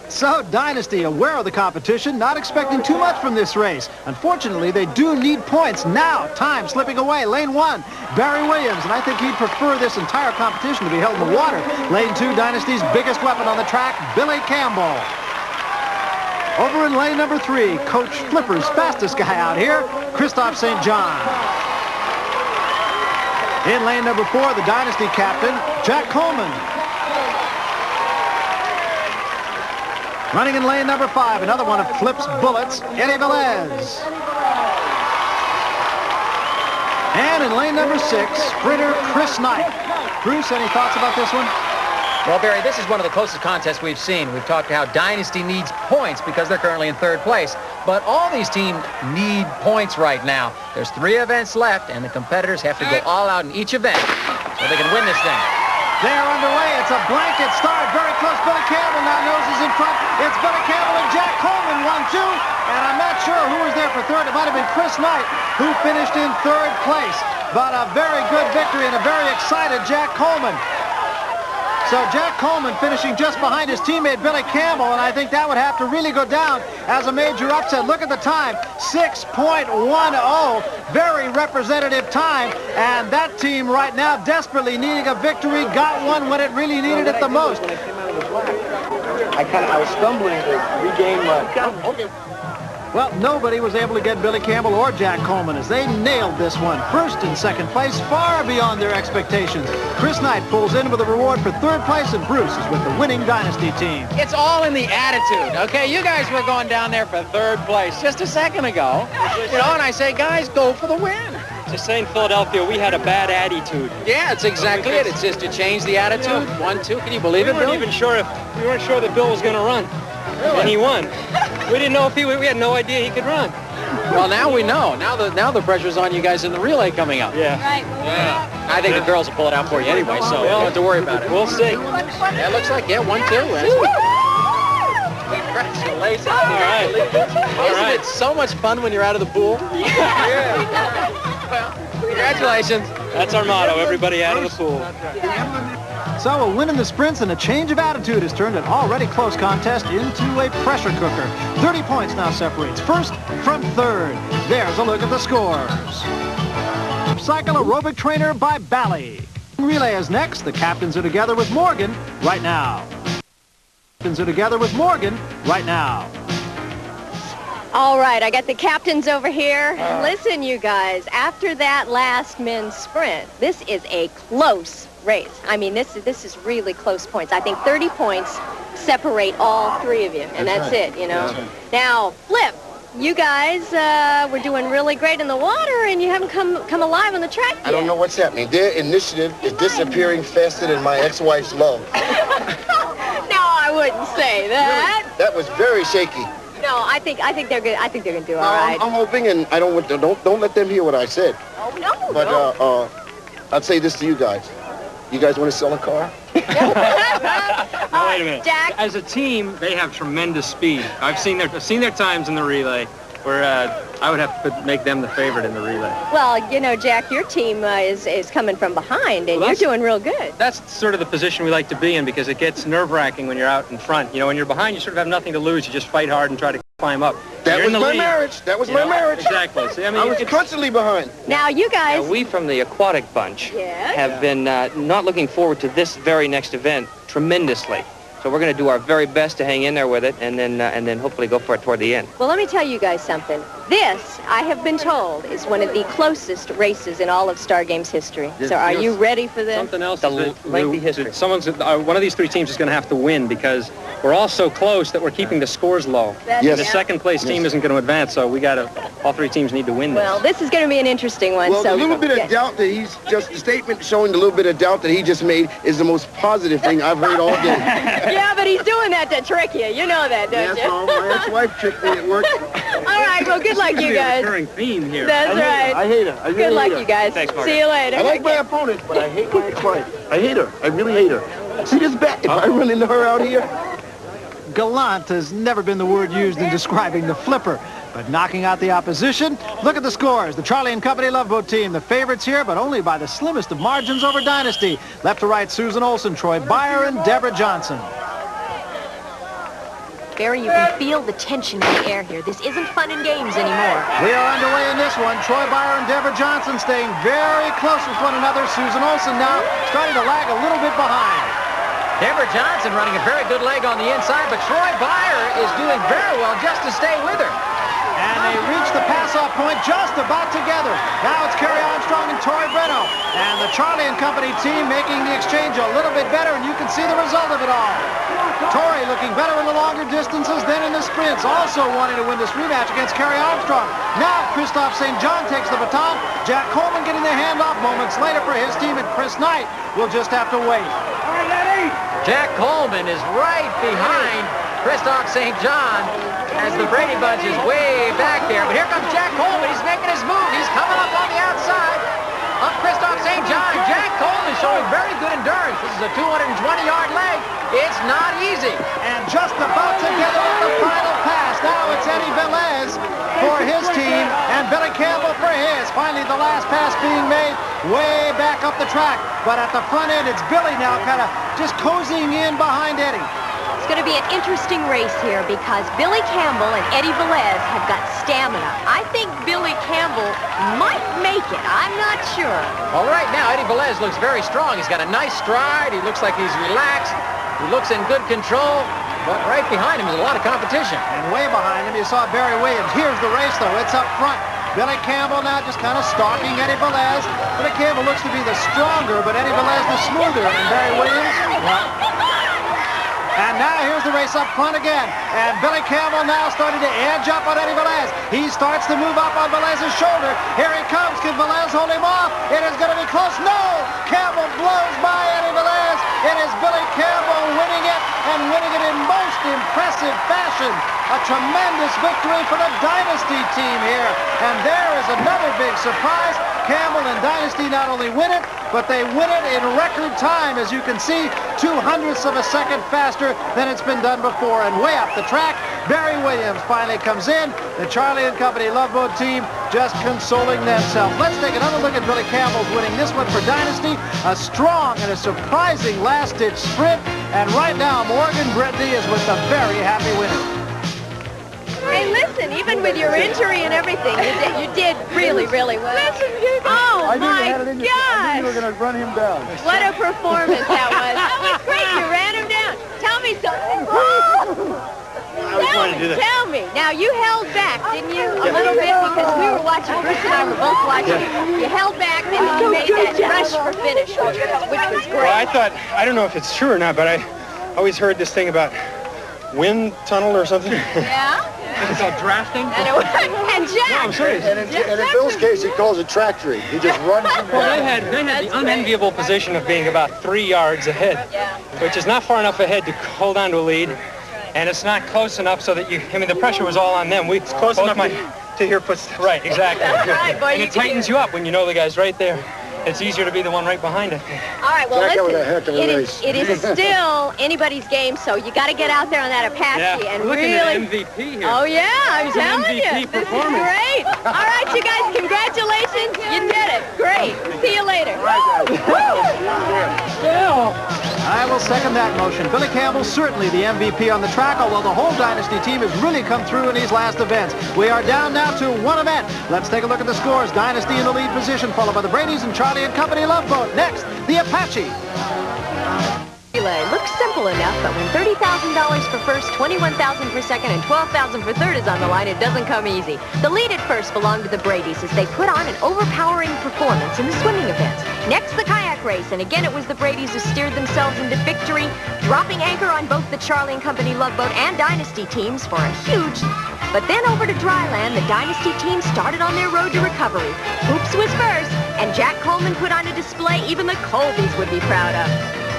K: So, Dynasty, aware of the competition, not expecting too much from this race. Unfortunately, they do need points. Now, time slipping away. Lane 1, Barry Williams, and I think he'd prefer this entire competition to be held in the water. Lane 2, Dynasty's biggest weapon on the track, Billy Campbell. Over in lane number 3, Coach Flipper's fastest guy out here, Christophe St. John. In lane number 4, the Dynasty captain, Jack Coleman. Running in lane number 5, another one of Flip's bullets, Eddie Velez. And in lane number 6, sprinter Chris Knight. Bruce, any thoughts about this one?
O: Well, Barry, this is one of the closest contests we've seen. We've talked about how Dynasty needs points because they're currently in third place. But all these teams need points right now. There's 3 events left, and the competitors have to go all out in each event so they can win this thing.
K: They're underway. It's a blanket start. Very close. Billy Campbell now knows is in front. It's Billy Campbell and Jack Coleman, 1-2. And I'm not sure who was there for third. It might have been Chris Knight who finished in third place. But a very good victory and a very excited Jack Coleman. So Jack Coleman finishing just behind his teammate Billy Campbell, and I think that would have to really go down as a major upset. Look at the time, 6.10, very representative time, and that team right now desperately needing a victory got one when it really needed it the most.
B: I was stumbling to regain my... Okay.
K: Well, nobody was able to get Billy Campbell or Jack Coleman as they nailed this one. First and second place, far beyond their expectations. Chris Knight pulls in with a reward for third place, and Bruce is with the winning Dynasty team.
I: It's all in the attitude, okay? You guys were going down there for third place just a second ago. And I say, guys, go for the win.
N: Just saying, Philadelphia, we had a bad attitude.
I: Yeah, that's exactly it. It's just to change the attitude. 1-2. Can you believe it, Bill?
N: We weren't sure that Bill was going to run. Really? And he won. We didn't know if we had no idea he could run.
I: Well, now we know. Now the pressure's on you guys in the relay coming up.
N: Yeah.
T: Right.
I: Yeah. I think the girls will pull it out for you anyway, so you don't have to worry about it.
N: We'll see.
I: Yeah, it looks like, 1-2. Congratulations.
N: All right.
I: Isn't it so much fun when you're out of the pool? Yeah. Well, congratulations.
N: That's our motto, everybody out of the pool.
K: So a win in the sprints and a change of attitude has turned an already close contest into a pressure cooker. 30 points now separates first from third. There's a look at the scores. Cycle aerobic trainer by Bally. Relay is next. The captains are together with Morgan right now. Captains are together with Morgan right now.
J: All right, I got the captains over here. Listen, you guys, after that last men's sprint, this is a close race. I mean, this is really close points. I think 30 points separate all three of you, and that's it, you know. Now, Flip, you guys were doing really great in the water, and you haven't come alive on the track yet.
V: I don't know what's happening. Their initiative is disappearing faster than my ex-wife's love.
J: No, I wouldn't say that.
V: Really? That was very shaky.
J: No, I think they're good. I think they're gonna do all right.
V: I'm hoping, and I don't let them hear what I said.
J: Oh no.
V: But I'll say this to you guys. You guys want to sell a car?
M: Now, wait a minute.
J: Jack.
M: As a team, they have tremendous speed. I've seen their times in the relay where I would have to make them the favorite in the relay.
J: Well, you know, Jack, your team is coming from behind, and you're doing real good.
M: That's sort of the position we like to be in because it gets nerve-wracking when you're out in front. You know, when you're behind, you sort of have nothing to lose. You just fight hard and try to climb up.
V: That was my marriage. That was my marriage.
M: Exactly. See, I mean,
V: I was constantly behind.
J: Now, you guys...
A: Now, we from the Aquatic Bunch have been not looking forward to this very next event tremendously. So we're going to do our very best to hang in there with it and then hopefully go for it toward the end.
J: Well, let me tell you guys something. This, I have been told, is one of the closest races in all of Star Games history. So are you ready for this?
M: Something else.
A: The lengthy history.
M: One of these three teams is going to have to win because we're all so close that we're keeping the scores low.
J: Yes.
M: The second place team isn't going to advance, so all three teams need to win this.
J: Well, this is going to be an interesting one.
V: Well,
J: so,
V: the little bit of doubt that the statement showing the little bit of doubt that he just made is the most positive thing I've heard all day.
J: Yeah, but he's doing that to trick you. You know that, don't you?
V: Yes, my ex-wife tricked me at work.
J: All right, well, good luck, you guys.
M: A recurring theme here.
J: That's right.
V: I hate her. I really
J: Good luck,
V: hate her.
J: you guys.
M: Thanks,
J: See you later.
V: I like my opponent, but I hate my ex-wife. I hate her. I really hate her. See this bat? If I run into her out here...
K: Gallant has never been the word used in describing the flipper, but knocking out the opposition. Look at the scores. The Charlie and Company Love Boat team, the favorites here, but only by the slimmest of margins over Dynasty. Left to right, Susan Olsen, Troy Byer, and Deborah Johnson.
C: Barry, you can feel the tension in the air here. This isn't fun and games anymore.
K: We are underway in this one. Troy Byer and Deborah Johnson staying very close with one another. Susan Olsen now starting to lag a little bit behind.
O: Deborah Johnson running a very good leg on the inside, but Troy Byer is doing very well just to stay with her.
K: And they reach the pass-off point just about together. Now it's Carrie Armstrong and Tori Breno. And the Charlie and Company team making the exchange a little bit better, and you can see the result of it all. Tori looking better in the longer distances than in the sprints, also wanting to win this rematch against Carrie Armstrong. Now Christophe St. John takes the baton. Jack Coleman getting the handoff moments later for his team, and Chris Knight will just have to wait.
O: Jack Coleman is right behind Christophe St. John as the Brady Bunch is way back there. But here comes Jack Coleman. He's making his move. He's coming up on the outside of Christophe St. John. Jack Coleman showing very good endurance. This is a 220-yard leg. It's not easy.
K: And just about together at the final pass. Now it's Eddie Velez for his team and Billy Campbell for his. Finally, the last pass being made way back up the track. But at the front end, it's Billy now kind of just cozying in behind Eddie.
C: It's going to be an interesting race here because Billy Campbell and Eddie Velez have got stamina. I think Billy Campbell might make it. I'm not sure.
O: Well, right now, Eddie Velez looks very strong. He's got a nice stride. He looks like he's relaxed. He looks in good control. But right behind him is a lot of competition.
K: And way behind him, you saw Barry Williams. Here's the race, though. It's up front. Billy Campbell now just kind of stalking Eddie Velez. Billy Campbell looks to be the stronger, but Eddie Velez the smoother. And Barry Williams, And now here's the race up front again. And Billy Campbell now starting to edge up on Eddie Velez. He starts to move up on Velez's shoulder. Here he comes. Can Velez hold him off? It is going to be close. No! Campbell blows by Eddie Velez. It is Billy Campbell winning it, and winning it in most impressive fashion. A tremendous victory for the Dynasty team here. And there is another big surprise. Campbell and Dynasty not only win it, but they win it in record time. As you can see, 0.02 of a second faster than it's been done before. And way up the track, Barry Williams finally comes in. The Charlie and Company Love Boat team just consoling themselves. Let's take another look at Billy Campbell's winning this one for Dynasty. A strong and a surprising last-ditch sprint. And right now, Morgan Brittany is with the very happy winner.
C: Hey, listen, even with your injury and everything, you did really, really well. Listen, oh, my God.
V: I knew you were going to run him down.
C: What a performance that was. That was great. You ran him down. Tell me something. Tell me. Now, you held back, didn't you? A little bit, because we were watching, Bruce and I were both watching. You held back, and then you made that rush for finish, which was great.
M: Well, I don't know if it's true or not, but I always heard this thing about wind tunnel or something.
C: Yeah?
M: It's called drafting?
C: And Jack.
M: No, I'm serious.
V: And in Bill's case, he calls it tractory. He just runs.
M: Well, they had the unenviable position of being about 3 yards ahead, which is not far enough ahead to hold on to a lead, and it's not close enough so that the pressure was all on them. It's close enough to hear footsteps. Right, exactly.
C: That's right, boy.
M: And it tightens you up when you know the guy's right there. It's easier to be the one right behind it.
C: All right, well,
V: listen,
C: it is still anybody's game, so you got to get out there on that Apache and
M: we're looking
C: really...
M: at MVP here.
C: Oh, yeah, I'm telling you.
M: MVP
C: This is
M: performance.
C: great. All right, you guys, congratulations. You did it. Great. See you later.
K: I will second that motion. Billy Campbell certainly the MVP on the track, although the whole Dynasty team has really come through in these last events. We are down now to one event. Let's take a look at the scores. Dynasty in the lead position, followed by the Bradys and Charlie and Company Love Boat. Next, the Apache.
J: Relay looks simple enough, but when $30,000 for first, $21,000 for second, and $12,000 for third is on the line, it doesn't come easy. The lead at first belonged to the Bradys as they put on an overpowering performance in the swimming events. Next, the kayak race, and again it was the Bradys who steered themselves into victory, dropping anchor on both the Charlie and Company Love Boat and Dynasty teams for a huge... But then over to dryland, the Dynasty team started on their road to recovery. Hoops was first, and Jack Coleman put on a display even the Colbys would be proud of.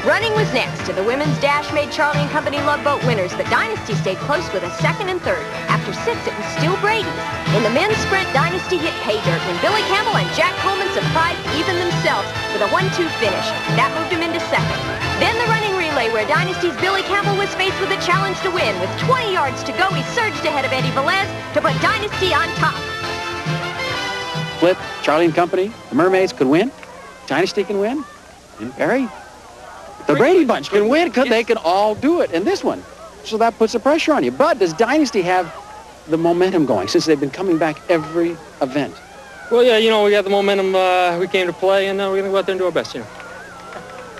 J: Running was next, and the women's dash made Charlie and Company Love Boat winners, but Dynasty stayed close with a second and third. After 6, it was still Brady's. In the men's sprint, Dynasty hit pay dirt when Billy Campbell and Jack Coleman surprised even themselves with a 1-2 finish. That moved him into second. Then the running relay, where Dynasty's Billy Campbell was faced with a challenge to win. With 20 yards to go, he surged ahead of Eddie Velez to put Dynasty on top.
I: Flip, Charlie and Company, the Mermaids could win. Dynasty can win. And Barry, the Brady Bunch can win because they can all do it in this one. So that puts the pressure on you. But does Dynasty have the momentum going since they've been coming back every event?
M: Well, yeah, we got the momentum. We came to play, and we're going to go out there and do our best,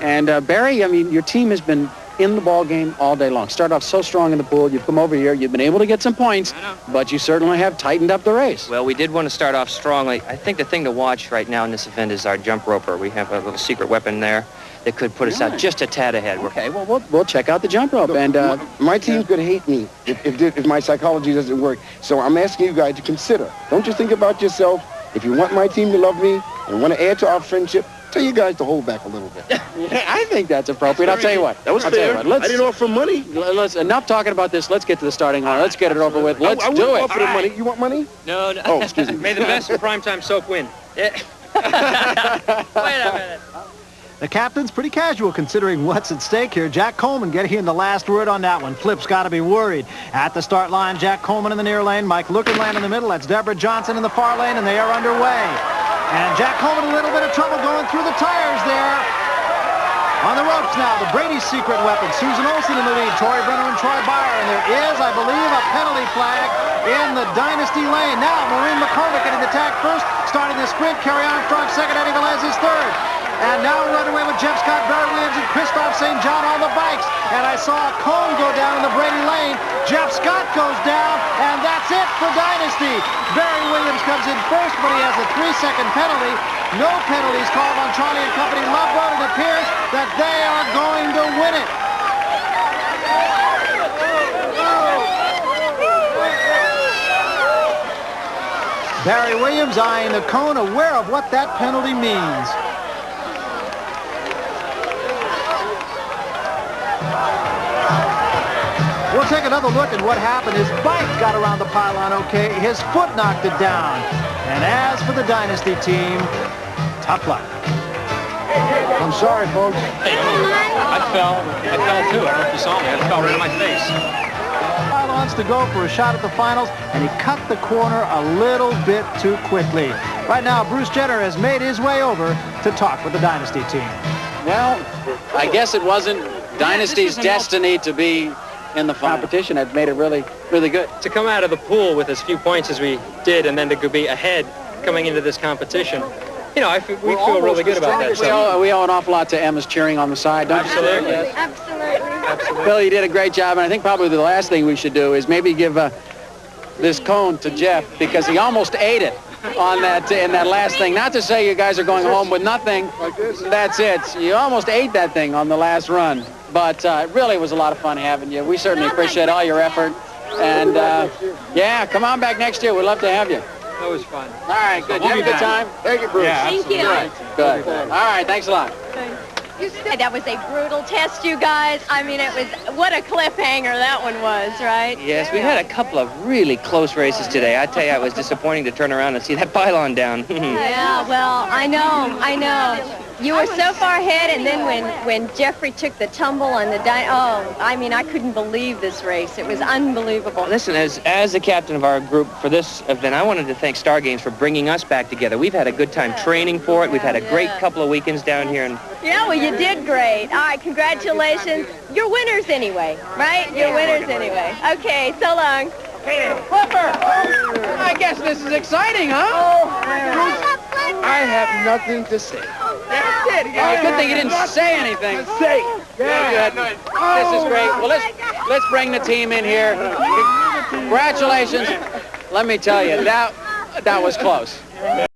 I: And Barry, your team has been in the ball game all day long. Started off so strong in the pool. You've come over here. You've been able to get some points, but you certainly have tightened up the race.
A: Well, we did want to start off strongly. I think the thing to watch right now in this event is our jump roper. We have a little secret weapon there that could put us out just a tad ahead.
I: Okay, well, we'll check out the jump rope.
V: Look,
I: and
V: my team could hate me if my psychology doesn't work. So I'm asking you guys to consider. Don't just think about yourself. If you want my team to love me and want to add to our friendship, tell you guys to hold back a little bit.
I: Yeah, I think that's appropriate. I'll tell you what.
V: That was fair. I didn't offer money.
I: Enough talking about this. Let's get to the starting line. Let's get it over with. Let's do it.
V: Offer the money. You want money?
M: No.
V: Oh, excuse me.
M: May the best for primetime soap win. Wait a minute.
K: The captain's pretty casual considering what's at stake here. Jack Coleman getting in the last word on that one. Flip's got to be worried. At the start line, Jack Coleman in the near lane, Mike Lookenland in the middle. That's Deborah Johnson in the far lane, and they are underway. And Jack Coleman a little bit of trouble going through the tires there. On the ropes now, the Brady's secret weapon. Susan Olsen in the lead, Tori Brenner and Troy Byer. And there is, I believe, a penalty flag in the Dynasty lane. Now, Maureen McCormick getting the tag first, starting the sprint. Kerry Armstrong second, Eddie Velez is third. And now we're underway with Jeff Scott, Barry Williams, and Christoph St. John on the bikes. And I saw a cone go down in the Brady lane. Jeff Scott goes down, and that's it for Dynasty. Barry Williams comes in first, but he has a 3-second penalty. No penalties called on Charlie and Company Love Boat. It appears that they are going to win it. Barry Williams eyeing the cone, aware of what that penalty means. We'll take another look at what happened. His bike got around the pylon okay. His foot knocked it down. And as for the Dynasty team, tough luck.
V: I'm sorry, folks.
M: Hey, I fell too. I don't know if you saw me. I fell right on my face.
K: pylons to go for a shot at the finals, and he cut the corner a little bit too quickly. Right now, Bruce Jenner has made his way over to talk with the Dynasty team.
I: Well, I guess it wasn't Dynasty's destiny to be in the competition. It made it really, really good.
M: To come out of the pool with as few points as we did and then to be ahead coming into this competition, you know, we feel really good about that.
I: So we owe an awful lot to Emma's cheering on the side, don't you?
M: Absolutely.
J: Absolutely.
I: Bill, you did a great job, and I think probably the last thing we should do is maybe give this cone to Jeff, because he almost ate it on that in that last thing. Not to say you guys are going home with nothing. That's it. You almost ate that thing on the last run. But it really was a lot of fun having you. We certainly appreciate all your effort. And, yeah, come on back next year. We'd love to have you.
M: That was fun.
I: All right, good. You have a good time?
V: Thank you, Bruce.
M: Yeah,
J: Thank you.
I: Good. All right, thanks a lot.
J: That was a brutal test, you guys. I mean, it was, what a cliffhanger that one was, right?
A: Yes, we had a couple of really close races today. I tell you, it was disappointing to turn around and see that pylon down.
J: Yeah, well, I know. You were so far ahead, and then when Jeffrey took the tumble on the I mean, I couldn't believe this race. It was unbelievable.
A: Listen, as the captain of our group for this event, I wanted to thank Star Games for bringing us back together. We've had a good time training for it. We've had a great couple of weekends down here. And
J: yeah, well, you did great. All right, congratulations. You're winners anyway, right? You're winners anyway. Okay, so long.
I: Flipper! I guess this is exciting, huh?
V: I have nothing to say.
I: That's it. Good thing you didn't say anything. Good. This is great. Well, let's bring the team in here. Congratulations. Let me tell you, that was close.